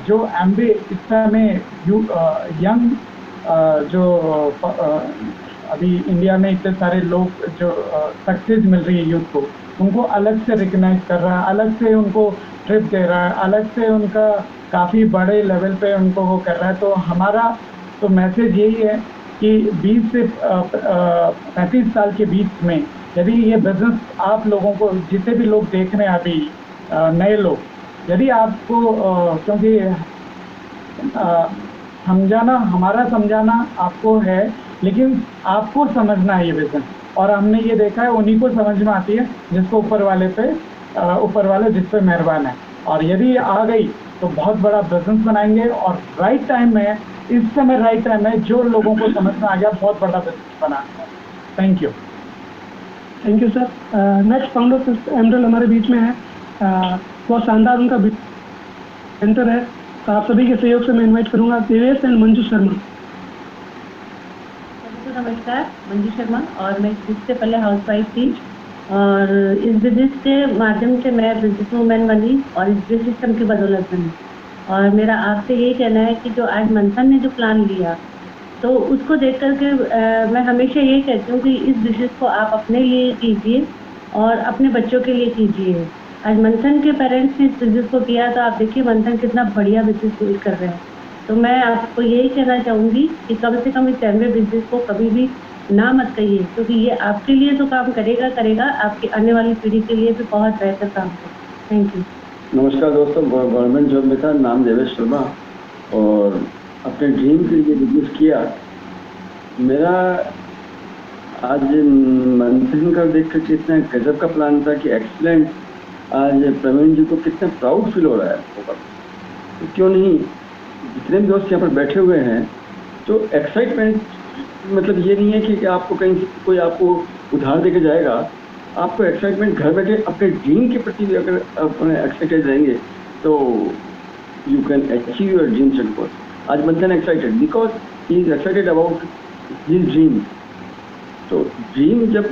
जो एमबी इस समय यंग जो अभी इंडिया में इतने सारे लोग जो सक्सेस मिल रही है यूथ को, उनको अलग से रिकग्नाइज कर रहा है, अलग से उनको ट्रिप दे रहा है, अलग से उनका काफ़ी बड़े लेवल पे उनको वो कर रहा है। तो हमारा तो मैसेज यही है कि 20 से 35 साल के बीच में यदि ये बिजनेस आप लोगों को, जितने भी लोग देख रहे हैं अभी नए लोग, यदि आपको क्योंकि समझाना, हमारा समझाना आपको है, लेकिन आपको समझना है ये बिजनेस। और हमने ये देखा है उन्हीं को समझ में आती है जिसको ऊपर वाले जिस पे मेहरबान है। और यदि आ गई तो बहुत बड़ा बिजनेस बनाएंगे। और राइट टाइम में, इस समय राइट टाइम है, जो लोगों को समझ में आ गया बहुत बड़ा बिजनेस बनाएंगे। Thank you sir. Next founder एमरल हमारे बीच में है। बहुत शानदार उनका सेंटर है, तो आप सभी के सहयोग से मैं इनवाइट करूंगा देवेश एंड मंजू शर्मा। नमस्कार, मंजू शर्मा, और मैं इससे पहले हाउसवाइफ थी और इस बिजनेस के माध्यम से मैं बिजनेस वूमेन बनी और इस सिस्टम की बदौलत बनी। और मेरा आपसे यही कहना है कि जो आज मंथन ने जो प्लान लिया, तो उसको देख करके मैं हमेशा यही कहती हूँ कि इस बिजनेस को आप अपने लिए कीजिए और अपने बच्चों के लिए कीजिए। आज मंथन के पेरेंट्स ने इस बिजनेस को किया, तो आप देखिए मंथन कितना बढ़िया बिजनेस बिल्ड कर रहे हैं। तो मैं आपको यही कहना चाहूँगी कि कम से कम इस एमवे बिजनेस को कभी भी ना मत कहिए, क्योंकि ये आपके लिए तो काम करेगा, आपकी आने वाली पीढ़ी के लिए भी बहुत बेहतर काम करेगा। Thank you. नमस्कार दोस्तों, गवर्नमेंट जॉब में था, नाम देवेश शर्मा, और अपने ड्रीम के लिए बिजनेस किया। मेरा आज मंथन का देख कर कितना गजब का प्लान था कि एक्सीलेंट। आज प्रवीण जी को कितना प्राउड फील हो रहा है। तो क्यों नहीं, जितने भी दोस्त यहाँ पर बैठे हुए हैं, तो एक्साइटमेंट मतलब ये नहीं है कि आपको कहीं से कोई आपको उधार देके जाएगा। आपको एक्साइटमेंट घर बैठे अपने ड्रीम के प्रति भी अगर अपने एक्साइटेड रहेंगे तो you can achieve your dream set. आज मंथन excited because he is excited about his dream. तो ड्रीम जब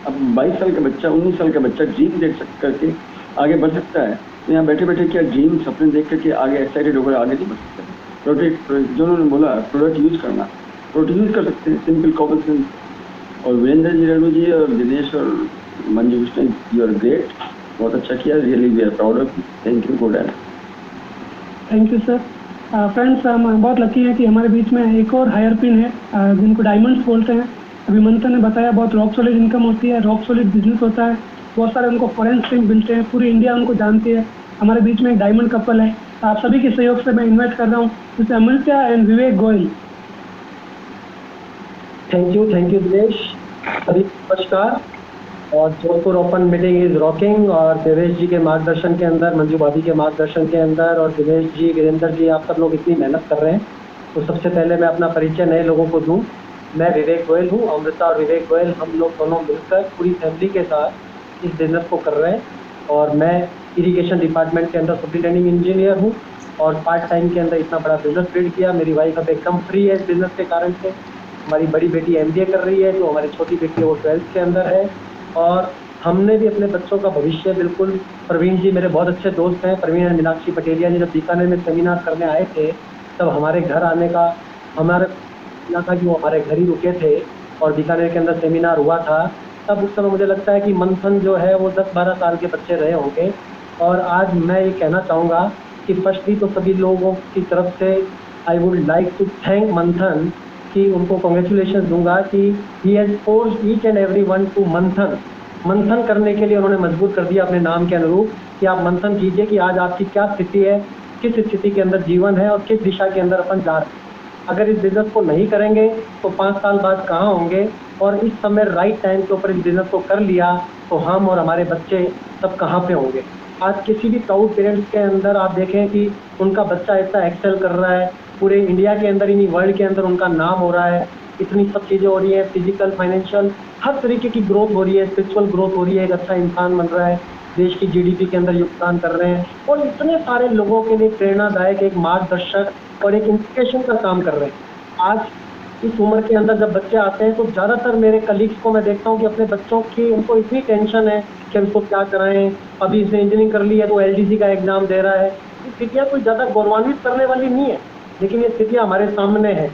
अब 22 साल का बच्चा, 19 साल का बच्चा ड्रीम देख करके आगे बढ़ सकता है, तो यहाँ बैठे बैठे क्या ड्रीम सपने देख करके आगे एक्साइटेड होकर आगे नहीं बढ़ सकता। प्रोडक्ट जो उन्होंने बोला, प्रोडक्ट यूज करना, प्रोडक्ट यूज कर सकते हैं, सिंपल कॉमन सेंस। और वीरेंद्र जी, रेणु जी और दिनेश और Manju Vishnu, you are great, बहुत अच्छा किया, really we are proud of you. Thank you, good. Thank you sir. Friends, हम बहुत लकी हैं कि हमारे बीच में एक और हायर पिन है जिनको डायमंड्स बोलते हैं। अभी मंथन ने बताया बहुत रॉक सॉलिड इनकम होती है, रॉक सॉलिड बिजनेस होता है, बहुत सारे उनको फॉरेन स्ट्रीम मिलते हैं, पूरी इंडिया उनको जानती है। हमारे बीच में एक डायमंड कपल है, आप सभी के सहयोग से मैं इन्वाइट कर रहा हूँ mister Amrita and Vivek Goyal. Thank you Dinesh. सभी नमस्कार। और Jodhpur open meeting is rocking, और देवेश जी के मार्गदर्शन के अंदर, मंजू भाभी के मार्गदर्शन के अंदर, और दिनेश जी, वीरेंद्र जी, आप सब लोग इतनी मेहनत कर रहे हैं। तो सबसे पहले मैं अपना परिचय नए लोगों को दूं। मैं विवेक गोयल हूं। अमृता और विवेक गोयल, हम लोग दोनों मिलकर पूरी फैमिली के साथ इस बिज़नेस को कर रहे हैं। और मैं इरिगेशन डिपार्टमेंट के अंदर सुपरिटेंडिंग इंजीनियर हूँ और पार्ट टाइम के अंदर इतना बड़ा बिजनेस बिल्ड किया। मेरी वाइफ अब एकदम फ्री है इस बिज़नेस के कारण से। हमारी बड़ी बेटी MBA कर रही है, जो हमारी छोटी बेटी है वो 12th के अंदर है। और हमने भी अपने बच्चों का भविष्य बिल्कुल, प्रवीण जी मेरे बहुत अच्छे दोस्त हैं, प्रवीण एंड मीनाक्षी पटेलिया जी, जब बीकानेर में सेमिनार करने आए थे तब हमारे घर आने का हमारा था कि वो हमारे घर ही रुके थे और बीकानेर के अंदर सेमिनार हुआ था। तब उस समय मुझे लगता है कि मंथन जो है वो 10-12 साल के बच्चे रहे होंगे। और आज मैं ये कहना चाहूँगा कि फर्स्टली तो सभी लोगों की तरफ से I would like to thank Manthan, कि उनको कॉन्ग्रेचुलेशन दूंगा कि he has forced each and every one to Manthan करने के लिए उन्होंने मजबूर कर दिया अपने नाम के अनुरूप कि आप मंथन कीजिए कि आज आपकी क्या स्थिति है, किस स्थिति के अंदर जीवन है और किस दिशा के अंदर अपन जा रहे हैं। अगर इस बिज़नेस को नहीं करेंगे तो 5 साल बाद कहाँ होंगे, और इस समय राइट टाइम के ऊपर इस बिज़नेस को कर लिया तो हम और हमारे बच्चे सब कहाँ पे होंगे। आज किसी भी प्राउड पेरेंट्स के अंदर आप देखें कि उनका बच्चा इतना एक्सेल कर रहा है, पूरे इंडिया के अंदर, इन्हीं वर्ल्ड के अंदर उनका नाम हो रहा है, इतनी सब चीज़ें हो रही है, फिजिकल, फाइनेंशियल, हर तरीके की ग्रोथ हो रही है, स्पिरिचुअल ग्रोथ हो रही है, एक अच्छा इंसान बन रहा है, देश की जीडीपी के अंदर योगदान कर रहे हैं और इतने सारे लोगों के लिए प्रेरणादायक एक मार्गदर्शक और एक इंस्पिरेशन का काम कर रहे हैं। आज इस उम्र के अंदर जब बच्चे आते हैं तो ज़्यादातर मेरे कलीग्स को मैं देखता हूँ कि अपने बच्चों की उनको इतनी टेंशन है कि उसको क्या कराएं, अभी इसने इंजीनियरिंग कर ली है तो एलडीसी का एग्ज़ाम दे रहा है। ये स्थितियाँ कोई ज़्यादा गौरवान्वित करने वाली नहीं है, लेकिन ये स्थितियाँ हमारे सामने हैं।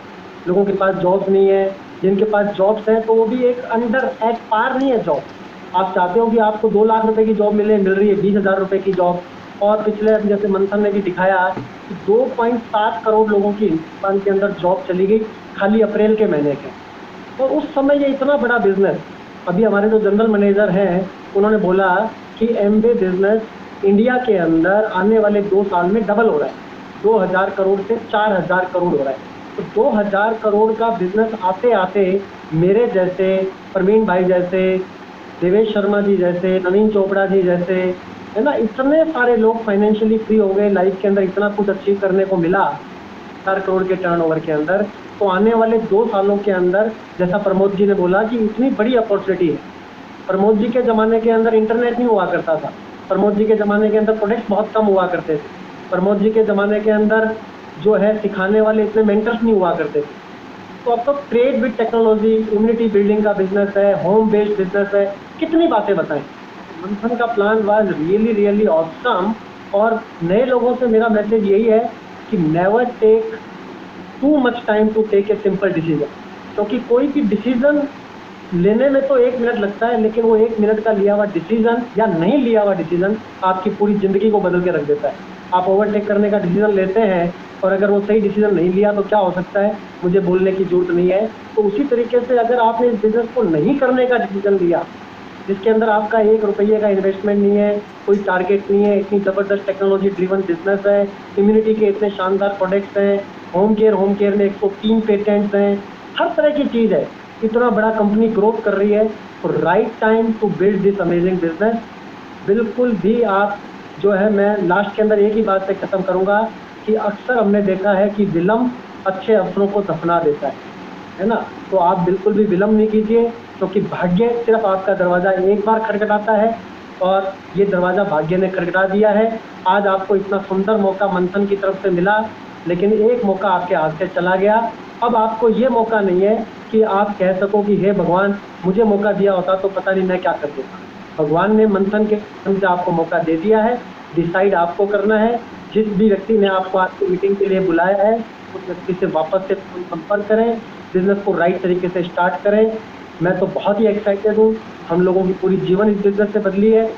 लोगों के पास जॉब्स नहीं है, जिनके पास जॉब्स हैं तो वो भी एक अंडर एट पार नहीं है जॉब। आप चाहते हो कि आपको 2 लाख रुपए की जॉब मिल रही है 20,000 रुपए की जॉब, और पिछले जैसे मंथन ने भी दिखाया कि 2.7 करोड़ लोगों की हिंदुस्तान के अंदर जॉब चली गई खाली अप्रैल के महीने के। और उस समय ये इतना बड़ा बिजनेस, अभी हमारे जो जनरल मैनेजर हैं उन्होंने बोला कि एमवे बिजनेस इंडिया के अंदर आने वाले 2 साल में डबल हो रहा है, 2,000 करोड़ से 4,000 करोड़ हो रहा है। तो 2,000 करोड़ का बिजनेस आते आते मेरे जैसे, प्रवीण भाई जैसे, देवेश शर्मा जी जैसे, नवीन चोपड़ा जी जैसे, है ना, इतने सारे लोग फाइनेंशियली फ्री हो गए, लाइफ के अंदर इतना कुछ अचीव करने को मिला 4 करोड़ के टर्नओवर के अंदर। तो आने वाले 2 सालों के अंदर, जैसा प्रमोद जी ने बोला कि इतनी बड़ी अपॉर्चुनिटी है। प्रमोद जी के ज़माने के अंदर इंटरनेट नहीं हुआ करता था, प्रमोद जी के ज़माने के अंदर प्रोडक्ट्स बहुत कम हुआ करते थे, प्रमोद जी के ज़माने के अंदर जो है सिखाने वाले इतने मेंटर्स नहीं हुआ करते थे। तो अब तो trade with technology, immunity building का बिजनेस है, होम बेस्ड बिजनेस है, कितनी बातें बताएं। मंथन का plan was really really awesome. और नए लोगों से मेरा मैसेज यही है कि never take too much time to take a simple decision, क्योंकि कोई भी डिसीजन लेने में तो 1 मिनट लगता है, लेकिन वो 1 मिनट का लिया हुआ डिसीजन या नहीं लिया हुआ डिसीजन आपकी पूरी ज़िंदगी को बदल के रख देता है। आप ओवरटेक करने का डिसीजन लेते हैं और अगर वो सही डिसीजन नहीं लिया तो क्या हो सकता है, मुझे बोलने की जरूरत नहीं है। तो उसी तरीके से अगर आपने इस बिज़नेस को नहीं करने का डिसीजन लिया, जिसके अंदर आपका 1 रुपये का इन्वेस्टमेंट नहीं है, कोई टारगेट नहीं है, इतनी ज़बरदस्त टेक्नोलॉजी ड्रिवन बिजनेस है, इम्यूनिटी के इतने शानदार प्रोडक्ट्स हैं, होम केयर में 103 पेटेंट्स हैं, हर तरह की चीज़ है, इतना बड़ा कंपनी ग्रोथ कर रही है, तो right time to build this amazing business. बिल्कुल भी आप जो है, मैं लास्ट के अंदर एक ही बात से ख़त्म करूँगा कि अक्सर हमने देखा है कि विलम्ब अच्छे अवसरों को दफना देता है ना। तो आप बिल्कुल भी विलम्ब नहीं कीजिए, क्योंकि भाग्य सिर्फ आपका दरवाज़ा एक बार खटखटाता है और ये दरवाज़ा भाग्य ने खटखटा दिया है। आज आपको इतना सुंदर मौका मंथन की तरफ से मिला, लेकिन एक मौका आपके हाथ से चला गया। अब आपको ये मौका नहीं है कि आप कह सको कि हे भगवान, मुझे मौका दिया होता तो पता नहीं मैं क्या कर देता। भगवान ने मंथन के माध्यम से आपको मौका दे दिया है, डिसाइड आपको करना है। जिस भी व्यक्ति ने आपको आज की मीटिंग के लिए बुलाया है, उस व्यक्ति से वापस से संपर्क करें, बिजनेस को राइट तरीके से स्टार्ट करें। मैं तो बहुत ही एक्साइटेड हूँ, हम लोगों की पूरी जीवन इस बिजनेस से बदली है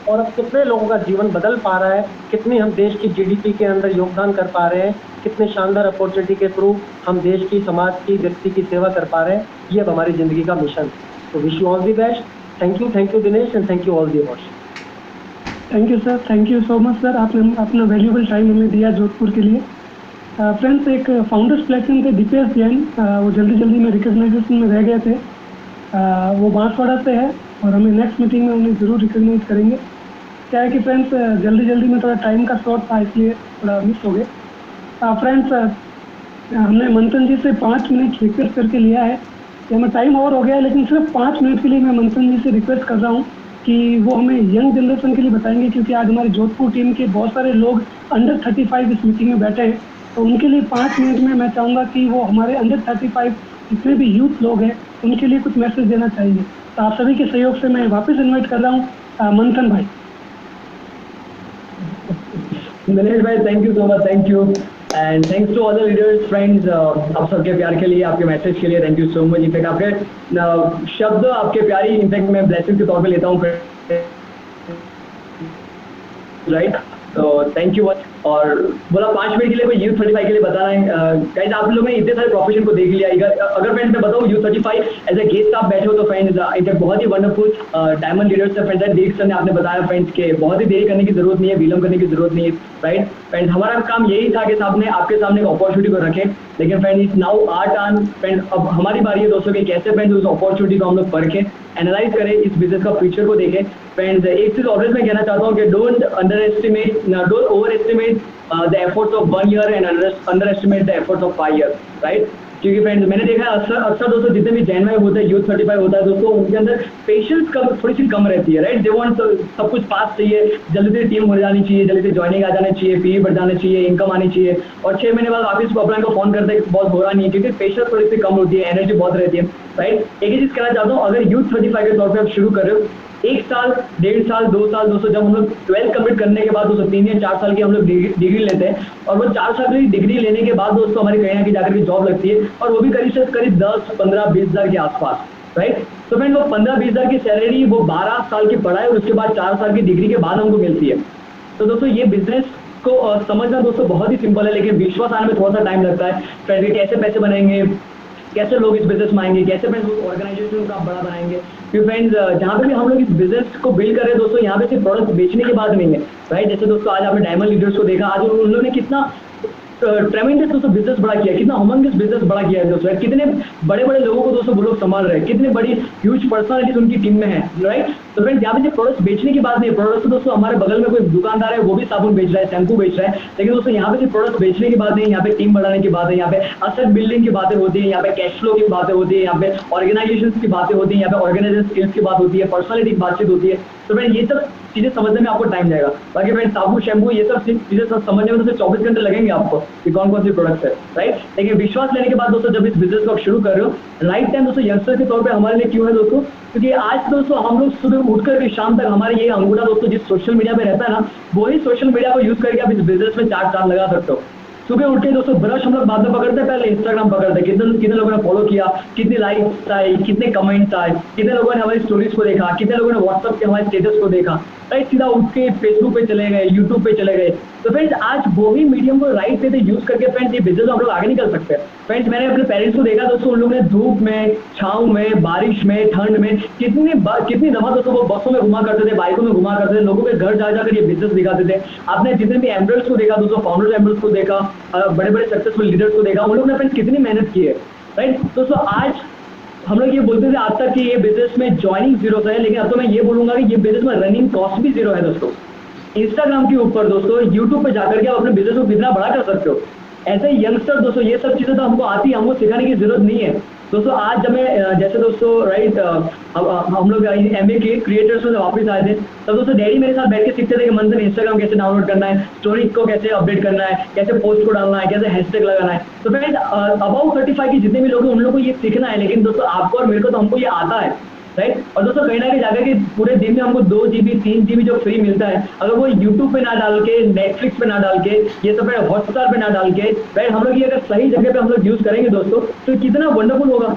और अब कितने लोगों का जीवन बदल पा रहा है, कितनी हम देश की जीडीपी के अंदर योगदान कर पा रहे हैं, कितने शानदार अपॉर्चुनिटी के थ्रू हम देश की, समाज की, व्यक्ति की सेवा कर पा रहे हैं। ये अब हमारी ज़िंदगी का मिशन है। तो wish you all the best. Thank you Dinesh, and thank you all the awards. Thank you sir, thank you so much sir, आपने अपना वैल्यूबल टाइम हमें दिया जोधपुर के लिए। फ्रेंड्स, एक फाउंडर्स प्लेटफॉर्म थे दीपेश जैन, वो जल्दी में रिकग्नाइजेशन में रह गए थे। वो बांसवाड़ा से है और हमें नेक्स्ट मीटिंग में उन्हें ज़रूर रिकग्नाइज करेंगे। क्या है कि फ्रेंड्स, जल्दी में थोड़ा टाइम का शॉर्ट था, इसलिए थोड़ा मिस हो गए। फ्रेंड्स, हमने मंथन जी से 5 मिनट रिक्वेस्ट करके लिया है कि हमें टाइम और हो गया है, लेकिन सिर्फ 5 मिनट के लिए मैं मंथन जी से रिक्वेस्ट कर रहा हूँ कि वो हमें यंग जनरेशन के लिए बताएंगे, क्योंकि आज हमारी जोधपुर टीम के बहुत सारे लोग अंडर 35 इस मीटिंग में बैठे हैं। तो उनके लिए 5 मिनट में मैं चाहूँगा कि वो हमारे अंडर 35 जितने भी यूथ लोग हैं उनके लिए कुछ मैसेज देना चाहिए। तो आप सभी के सहयोग से मैं वापस इन्वाइट कर रहा हूँ मंथन भाई। दिनेश भाई, thank you so much, thank you and thanks to all the leaders friends, आप सबके प्यार के लिए, आपके मैसेज के लिए thank you so much. In fact आपके शब्द आपके प्यारी इनफैक्ट मैं ब्लेसिंग के तौर पे लेता हूँ, राइट। तो थैंक यू मच। और बोला 5 मिनट के लिए कोई यूथ 35 के लिए बताना है। गाइस आप लोगों ने इतने सारे प्रोफेशन को देख लिया। अगर फ्रेंड्स मैं बताऊँ यूथ 35 एज ए गेस्ट आप बैठे हो तो फ्रेंड्स एक बहुत ही वंडरफुल डायमंड लीडर्स है फ्रेंड्स। देख सर ने आपने बताया फ्रेंड्स के बहुत ही देरी करने की जरूरत नहीं है, विलम्ब करने की जरूरत नहीं है, राइट फ्रेंड्स। हमारा काम यही था कि सामने आपके सामने एक अपॉर्चुनिटी को रखें, लेकिन friend it's now our turn friend. अब हमारी बारी है दोस्तों कि कैसे फ्रेंड्स उस अपॉर्चुनिटी को हम लोग परखें, एनालाइज करें, इस बिजनेस का फ्यूचर को देखें। फ्रेंड्स एक चीज ऑलवेज मैं कहना चाहता हूँ कि don't over estimate the efforts of 1 year and under estimate the efforts of 5 years, right. क्योंकि फ्रेंड्स मैंने देखा है अक्सर दोस्तों जितने भी जैन होते हैं यूथ 35 होता है दोस्तों, उनके अंदर पेशेंस थोड़ी सी कम रहती है, राइट। दे वांट सब कुछ पास चाहिए, जल्दी से टीम हो जानी चाहिए, जल्दी से ज्वाइनिंग आ जाना चाहिए, फी बढ़ जाना चाहिए, इनकम आनी चाहिए, और 6 महीने बाद ऑफिस को अपना को फोन करते हैं बहुत हो रहा नहीं है, क्योंकि पेशेंस थोड़ी सी कम होती है, एनर्जी बहुत रहती है, राइट। एक ही चीज कहना चाहता हूँ, अगर यूथ 35 के तौर पर आप शुरू कर रहे हो, 1 साल 1.5 साल 2 साल दोस्तों, जब हम लोग 12th कंप्लीट करने के बाद दोस्तों 3 या 4 साल की हम लोग डिग्री लेते हैं, और वो 4 साल की डिग्री लेने के बाद दोस्तों हमारी कहीं ना कहीं जाकर के जॉब लगती है, और वो भी करीब 10, 15, 20 हज़ार के आसपास, राइट। तो फ्रेंड वो 15, 20 हज़ार की सैलरी वो 12 साल की पढ़ाई और उसके बाद 4 साल की डिग्री के बाद हमको मिलती है। तो दोस्तों ये बिजनेस को समझना दोस्तों बहुत ही सिंपल है, लेकिन विश्वास आने में थोड़ा सा टाइम लगता है। फ्रेंड कैसे पैसे बनाएंगे, कैसे लोग इस बिजनेस में आएंगे, कैसे फ्रेंड्स ऑर्गेनाइजेशन को आप बड़ा बनाएंगे। क्योंकि फ्रेंड्स जहाँ पे भी हम लोग इस बिजनेस को बिल्ड कर रहे हैं दोस्तों, यहाँ पे सिर्फ प्रोडक्ट बेचने की बात नहीं है, राइट। जैसे दोस्तों आज आपने डायमंड लीडर्स को देखा, आज उन लोगों ने कितना ट्रेमेंडस दोस्तों बिजनेस बड़ा किया, कितना ह्यूमंगस बिजनेस बड़ा किया है दोस्तों, कितने बड़े बड़े लोगों को दोस्तों वो लोग संभाल रहे हैं, कितनी बड़ी ह्यूज पर्सनालिटीज उनकी टीम में है, राइट। तो फ्रेंड्स यहाँ पे जो प्रोडक्ट्स बेचने की बात नहीं है, प्रोडक्ट्स तो दोस्तों हमारे बगल में कोई दुकानदार है वो भी साबुन बेच रहा है, शैम्पू बेच रहा है, लेकिन दोस्तों यहाँ पे सिर्फ प्रोडक्ट्स बेचने की बात नहीं है, यहाँ पे टीम बढ़ाने की बात है, यहाँ पे असेट बिल्डिंग की बातें होती है, यहाँ पे कैश फ्लो की बातें होती है, यहाँ पे ऑर्गेनाइजेशन की बातें होती है, यहाँ पे ऑर्गेनाइजेशन स्किल्स की बात होती है, पर्सनालिटी की बातचीत होती है। तो फ्रेंड ये सब चीजें समझने में आपको टाइम जाएगा। बाकी फ्रेंड साबुन शैम्पू ये सब चीजें समझने में तो 24 घंटे लगेंगे आपको कि कौन कौन सी प्रोडक्ट्स है, राइट। लेकिन विश्वास लेने के बाद दोस्तों जब इस बिजनेस को आप शुरू कर रहे हो, राइट टाइम दोस्तों यंगस्टर के तौर पे हमारे लिए क्यों है दोस्तों, क्योंकि आज दोस्तों हम लोग सुबह उठ करके शाम तक हमारे ये अंगूठा दोस्तों जिस सोशल मीडिया पे रहता है ना, वही सोशल मीडिया को यूज करके आप इस बिजनेस में 4 चांद लगा सकते हो। सुबह उठ के दोस्तों ब्रश हम लोग बाद में पकड़ते हैं, पहले इंस्टाग्राम पकड़ते हैं, कितने लोगों ने फॉलो किया, कितने लाइक्स आए, कितने कमेंट्स आए, कितने लोगों ने हमारी स्टोरीज को देखा, कितने लोगों ने व्हाट्सएप के हमारे स्टेटस को देखा, राइट। सीधा उठ के फेसबुक पे चले गए, यूट्यूब पे चले गए। तो फ्रेंड्स आज वो ही मीडियम को राइट वे से यूज करके फ्रेंड्स ये बिजनेस में हम लोग आगे निकल सकते हैं। फ्रेंड्स मैंने अपने पेरेंट्स को देखा दोस्तों, उन लोगों ने धूप में, छाँव में, बारिश में, ठंड में कितनी दफा दोस्तों वो बसों में घुमा करते थे, बाइकों में घुमा करते थे, लोगों के घर जा जाकर ये बिजनेस दिखाते थे। आपने जितने भी एम्बरल्स को देखा दोस्तों, फाउंडर्स एम्बरल्स को देखा, बड़े बड़े सक्सेसफुल लीडर्स को देखा, उन लोगों ने फ्रेंड्स कितनी मेहनत की है, राइट। दोस्तों आज हम लोग ये बोलते थे आज तक कि ये बिजनेस में ज्वाइनिंग जीरो है, लेकिन अब तो मैं ये बोलूंगा कि ये बिजनेस में रनिंग कॉस्ट भी जीरो है दोस्तों। इंस्टाग्राम के ऊपर दोस्तों, यूट्यूब पे जाकर के आप अपने बिजनेस को कितना बड़ा कर सकते हो। ऐसे यंगस्टर दोस्तों ये सब चीजें तो हमको आती है, हमको सिखाने की जरूरत नहीं है दोस्तों। आज जब मैं जैसे दोस्तों राइट हम लोग एमए के क्रिएटर्स में वापस आए थे, तब दोस्तों डैडी मेरे साथ बैठ के सीखते थे कि मंथन इंस्टाग्राम कैसे डाउनलोड करना है, स्टोरी को कैसे अपडेट करना है, कैसे पोस्ट को डालना है, कैसे हैशटैग लगाना है। तो फ्रेंड्स अबाउट 35 की जितने भी लोग हैं उन लोगों को ये सीखना है, लेकिन दोस्तों आपको और मेरे को तो हमको ये आता है, राइट। और दोस्तों कहीं ना कहीं जाकर के पूरे दिन में हमको 2 GB 3 GB जो फ्री मिलता है, अगर वो यूट्यूब पे ना डाल के, नेटफ्लिक्स पे ना डाल के, ये सब हॉटस्टार पे ना डाल के, राइट, हम लोग ये अगर सही जगह पे हम लोग यूज करेंगे दोस्तों तो कितना वंडरफुल होगा,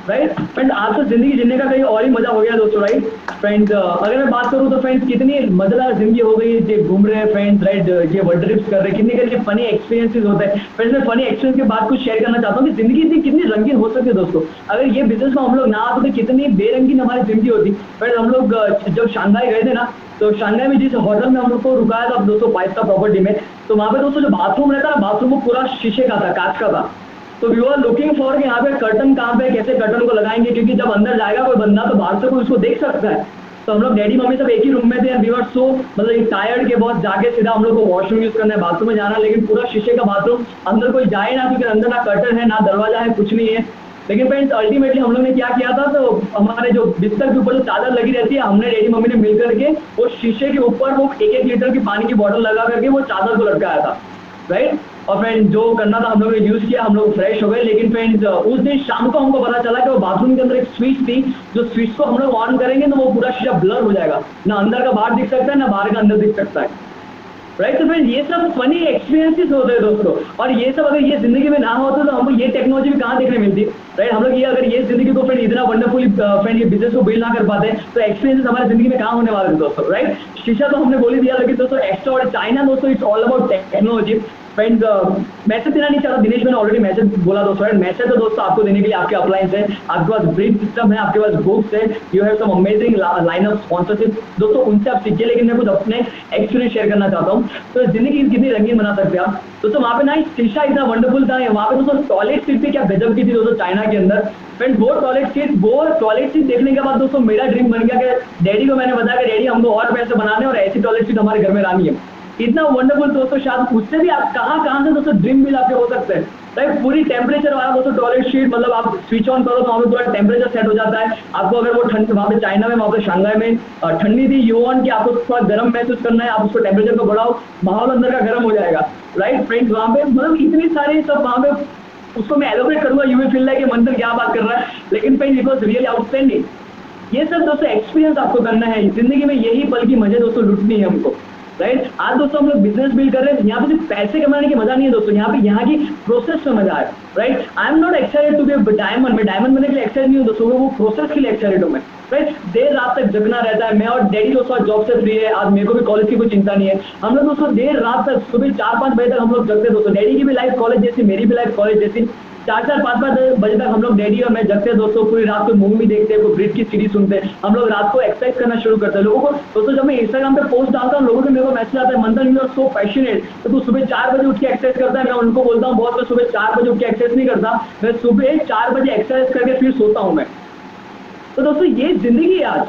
राइट। फ्रेंड आपसे जिंदगी जीने का कहीं और ही मजा हो गया दोस्तों, राइट। फ्रेंड्स अगर मैं बात करूँ तो फ्रेंड्स कितनी मजेदार जिंदगी हो गई, ये घूम रहे हैं फ्रेंड्स, राइट, ये वर्ल्ड ट्रिप्स कर रहे हैं, कितने फनी एक्सपीरियंसेस होते हैं। फ्रेंड्स मैं फनी एक्सपीरियंस के बाद कुछ शेयर करना चाहता हूँ कि जिंदगी इतनी कितनी रंगीन हो सकती है दोस्तों। अगर ये बिजनेस में हम लोग ना आते तो कितनी बेरंगीन हमारी जिंदगी होती। फ्रेंड्स हम लोग जब शांघाई गए थे ना, तो शांघाई में जिस होटल में हम लोग को रुकाया था दोस्तों 5 स्टार प्रॉपर्टी में, तो वहाँ पे दोस्तों जो बाथरूम रहता है, बाथरूम वो पूरा शीशे का था, कांच का था। तो वी आर लुकिंग फॉर कि यहाँ पे कर्टन कहाँ पे, कैसे कर्टन को लगाएंगे, क्योंकि जब अंदर जाएगा कोई बंदा तो बाहर से कोई उसको देख सकता है। तो हम लोग डैडी मम्मी सब एक ही रूम में थे, वी आर सो मतलब टायर्ड के बहुत, जाके सीधा हम लोग को वॉशरूम यूज करना है, बाथरूम में जाना, लेकिन पूरा शीशे का बाथरूम, अंदर कोई जाए ना, क्योंकि अंदर ना कर्टन है, ना दरवाजा है, कुछ नहीं है। लेकिन फ्रेंड्स अल्टीमेटली हम लोग ने क्या किया था, तो हमारे जो बिस्तर के ऊपर जो चादर लगी रहती है, हमने डैडी मम्मी ने मिल करके वो शीशे के ऊपर वो 1-1 लीटर की पानी की बोतल लगा करके वो चादर को लटकाया था, राइट। और फ्रेंड जो करना था हम लोग ने यूज किया, हम लोग फ्रेश हो गए। लेकिन फ्रेंड्स उस दिन शाम को हमको पता चला कि वो बाथरूम के अंदर एक स्विच थी, जो स्विच को हम लोग ऑन करेंगे तो वो पूरा शीशा ब्लर हो जाएगा, ना अंदर का बाहर दिख सकता है, ना बाहर का अंदर दिख सकता है, राइट। तो फ्रेंड्स ये सब फनी एक्सपीरियंसेस होते हैं दोस्तों, और ये सब अगर ये जिंदगी में ना होते तो हमको ये टेक्नोलॉजी भी कहाँ देखने मिलती, राइट। हम लोग ये अगर ये जिंदगी को फ्रेंड इतना वंडरफुली फ्रेंड ये बिजनेस को बिल्ड ना कर पाते तो एक्सपीरियंसेस हमारी जिंदगी में कहाँ होने वाले थे दोस्तों, राइट। शीशा तो हमने बोल ही दिया, लेकिन दोस्तों एक्स्ट्रा और चाइना दोस्तों it's all about technology. Friends message देना नहीं चाहता, दिनेश मैंने ऑलरेडी मैसेज बोला दोस्तों। मैसेज तो दोस्तों आपको देने के लिए आपके अप्लायंस है, आपके पास ब्रीफ सिस्टम है, आपके पास बुक्स है, you have some amazing line of sponsorship दोस्तों, उनसे आप सीखिए। लेकिन मैं कुछ अपने एक्सपीरियंस शेयर करना चाहता हूँ। तो जिंदगी कितनी रंगीन बना सकते हैं आप दोस्तों। वहाँ पे ना शीशा इतना वंडरफुल था, वहाँ पे दोस्तों टॉयलेट सीट भी क्या गजब की थी दोस्तों चाइना के अंदर। फ्रेंड्स वो टॉयलेट सीट देखने के बाद दोस्तों मेरा ड्रीम बन गया कि डैडी को मैंने बताया कि डैडी हमको और पैसे बनाने और ऐसी टॉयलेट सीट हमारे घर में लानी है। इतना वंडरफुल दोस्तों, शायद उससे भी आप कहाँ से दोस्तों ड्रीम बिल आपके हो सकते हैं। राइट, पूरी टेम्परेचर वाला दोस्तों टॉयलेट शीट, मतलब आप स्विच ऑन करो तो वहाँ पे पूरा टेम्परेचर सेट हो जाता है आपको। अगर वो ठंड वहाँ पे चाइना में, वहाँ पे शंघाई में ठंडी थी, यू वांट कि आपको थोड़ा गर्म महसूस करना है, आप उसको टेम्परेचर को बढ़ाओ, माहौल अंदर का गर्म हो जाएगा। राइट फ्रेंड्स, वहाँ पे मतलब इतनी सारी सब वहाँ पे, उसको मैं एलोबरेट करूंगा, यू विल फील लाइक कि मंथन क्या बात कर रहा है, लेकिन friends it was really outstanding. ये सब दोस्तों एक्सपीरियंस आपको करना है जिंदगी में, यही पल की मजे दोस्तों लुटनी है हमको। राइट, आज दोस्तों हम लोग बिजनेस बिल्ड कर रहे हैं, यहाँ पे सिर्फ पैसे कमाने की मजा नहीं है दोस्तों, यहाँ की प्रोसेस में मजा है। Right, I am not excited to be diamond, मैं डायमंड बनने के लिए एक्साइटेड नहीं हूँ दोस्तों, वो प्रोसेस के लिए एक्साइटेड हूँ मैं। राइट, देर रात तक जगना रहता है। मैं और डैडी दोस्तों जॉब से फ्री है, आज मेरे को भी कॉलेज की कोई चिंता नहीं है। हम लोग दोस्तों देर रात तक सुबह 4-5 बजे तक हम लोग जगते दोस्तों। डैडी की भी लाइफ कॉलेज जैसी, मेरी भी लाइफ कॉलेज जैसी। 4-5 बजे तक हम लोग डैडी और मैं जगते हैं दोस्तों, पूरी रात को मूवी देखते हैं, ब्रिज की सीरीज सुनते हैं। हम लोग रात को एक्सरसाइज करना शुरू करते हैं। लोगों को दोस्तों जब मैं इंस्टाग्राम पे पोस्ट डालता हूँ, लोगों के मेरे को मैसेज आता है, मंथन यू आर सो पैशनेट, तो तू सुबह 4 बजे उठ के एक्सरसाइज करता है। मैं उनको बोलता हूँ बहुत, मैं सुबह 4 बजे उठ के एक्सरसाइज नहीं करता, मैं सुबह 4 बजे एक्सरसाइज करके फिर सोता हूँ मैं। तो दोस्तों ये जिंदगी है आज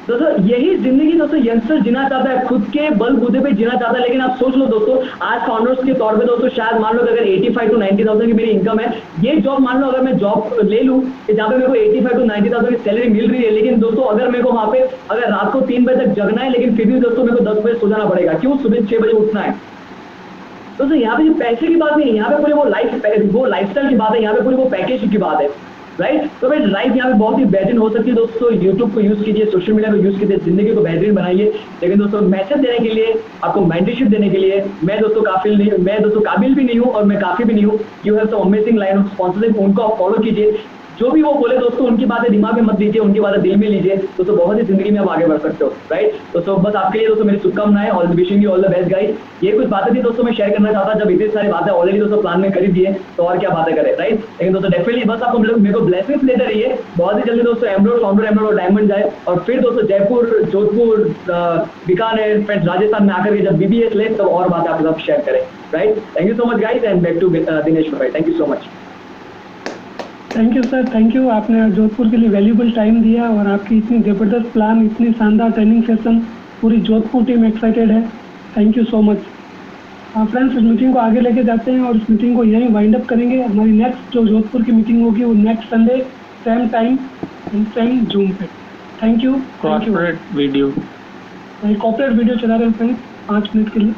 दोस्तों, यही जिंदगी दोस्तों यंगस्टर जीना चाहता है, खुद के बलबूते पे जीना चाहता है। लेकिन आप सोच लो दोस्तों, आज फाउंडर्स के तौर पे दोस्तों शायद मान लो अगर 85 to 90,000 की मेरी इनकम है, ये जॉब मान लो अगर मैं जॉब ले लूँ जहाँ पे मेरे को 85 to 90,000 की सैलरी मिल रही है, लेकिन दोस्तों अगर मेरे को वहाँ पे अगर रात को 3 बजे तक जगना है, लेकिन फिर भी दोस्तों मेरे को 10 बजे सो जाना पड़ेगा, क्यों? सुबह 6 बजे उठना है। दोस्तों यहाँ पे पैसे की बात नहीं है, यहाँ पे पूरी वो लाइफस्टाइल की बात है, यहाँ पे पूरी वो पैकेज की बात है। राइट, तो भाई लाइफ यहाँ पे बहुत ही बेहतरीन हो सकती है दोस्तों। यूट्यूब को यूज कीजिए, सोशल मीडिया को यूज कीजिए, जिंदगी को बेहतरीन बनाइए। लेकिन दोस्तों मैसेज देने के लिए, आपको मेंटरशिप देने के लिए मैं दोस्तों काबिल भी नहीं हूँ और मैं काफी भी नहीं हूँ। You have some amazing line of sponsorship, उनको आप फॉलो कीजिए। जो भी वो बोले दोस्तों, उनकी बातें दिमाग में मत लीजिए, उनकी बातें दिल में लीजिए दोस्तों, बहुत ही जिंदगी में आप आगे बढ़ सकते हो। राइट दोस्तों, बस आपके लिए दोस्तों मेरी शुभकामनाएं, all wishing you all the best guys. ये कुछ बातें थी दोस्तों मैं शेयर करना चाहता, जब इतनी सारी बातें ऑलरेडी दोस्तों प्लान में कर दिए तो और क्या बातें करें। राइट, लेकिन दोस्तों डेफिनेटली बस आपको मेरे को ब्लेसिंग्स लेते रहिए। बहुत ही जल्दी दोस्तों एमरोड और डायमंड जाए, और फिर दोस्तों जयपुर, जोधपुर, बीकानेर, फ्रेंड्स राजस्थान में आकर के जब BBS ले तब और बातें आपके साथ शेयर करें। Right, thank you so much guys and back to Dinesh भाई, thank you so much. Thank you sir, thank you. आपने जोधपुर के लिए वैल्यूबल टाइम दिया और आपकी इतनी ज़बरदस्त प्लान, इतनी शानदार ट्रेनिंग सेशन, पूरी जोधपुर टीम एक्साइटेड है। Thank you so much. Friends, इस मीटिंग को आगे लेके जाते हैं और इस मीटिंग को यहीं वाइंड अप करेंगे। हमारी नेक्स्ट जो जोधपुर की मीटिंग होगी वो next Sunday same time same Zoom पे। Thank you. कॉर्पोरेट वीडियो चला रहे हैं फ्रेंड्स 5 मिनट के लिए।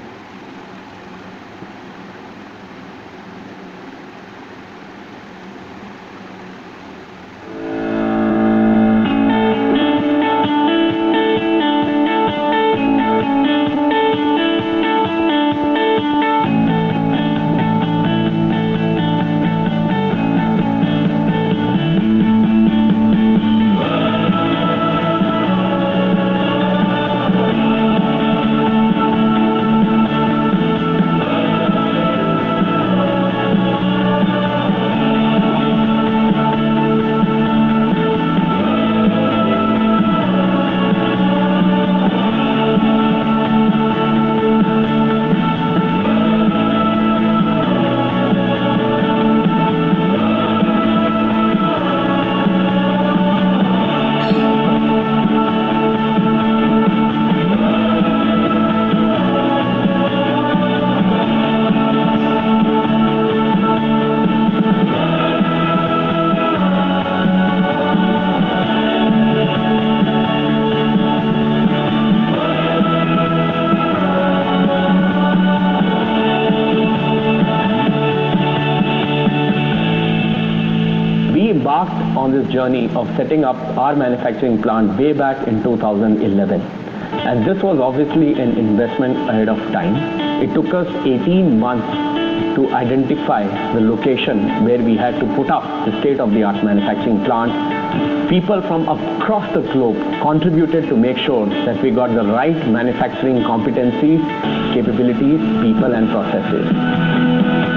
On this journey of setting up our manufacturing plant way back in 2011, and this was obviously an investment ahead of time. It took us 18 months to identify the location where we had to put up the state-of-the-art manufacturing plant. People from across the globe contributed to make sure that we got the right manufacturing competencies, capabilities, people and processes.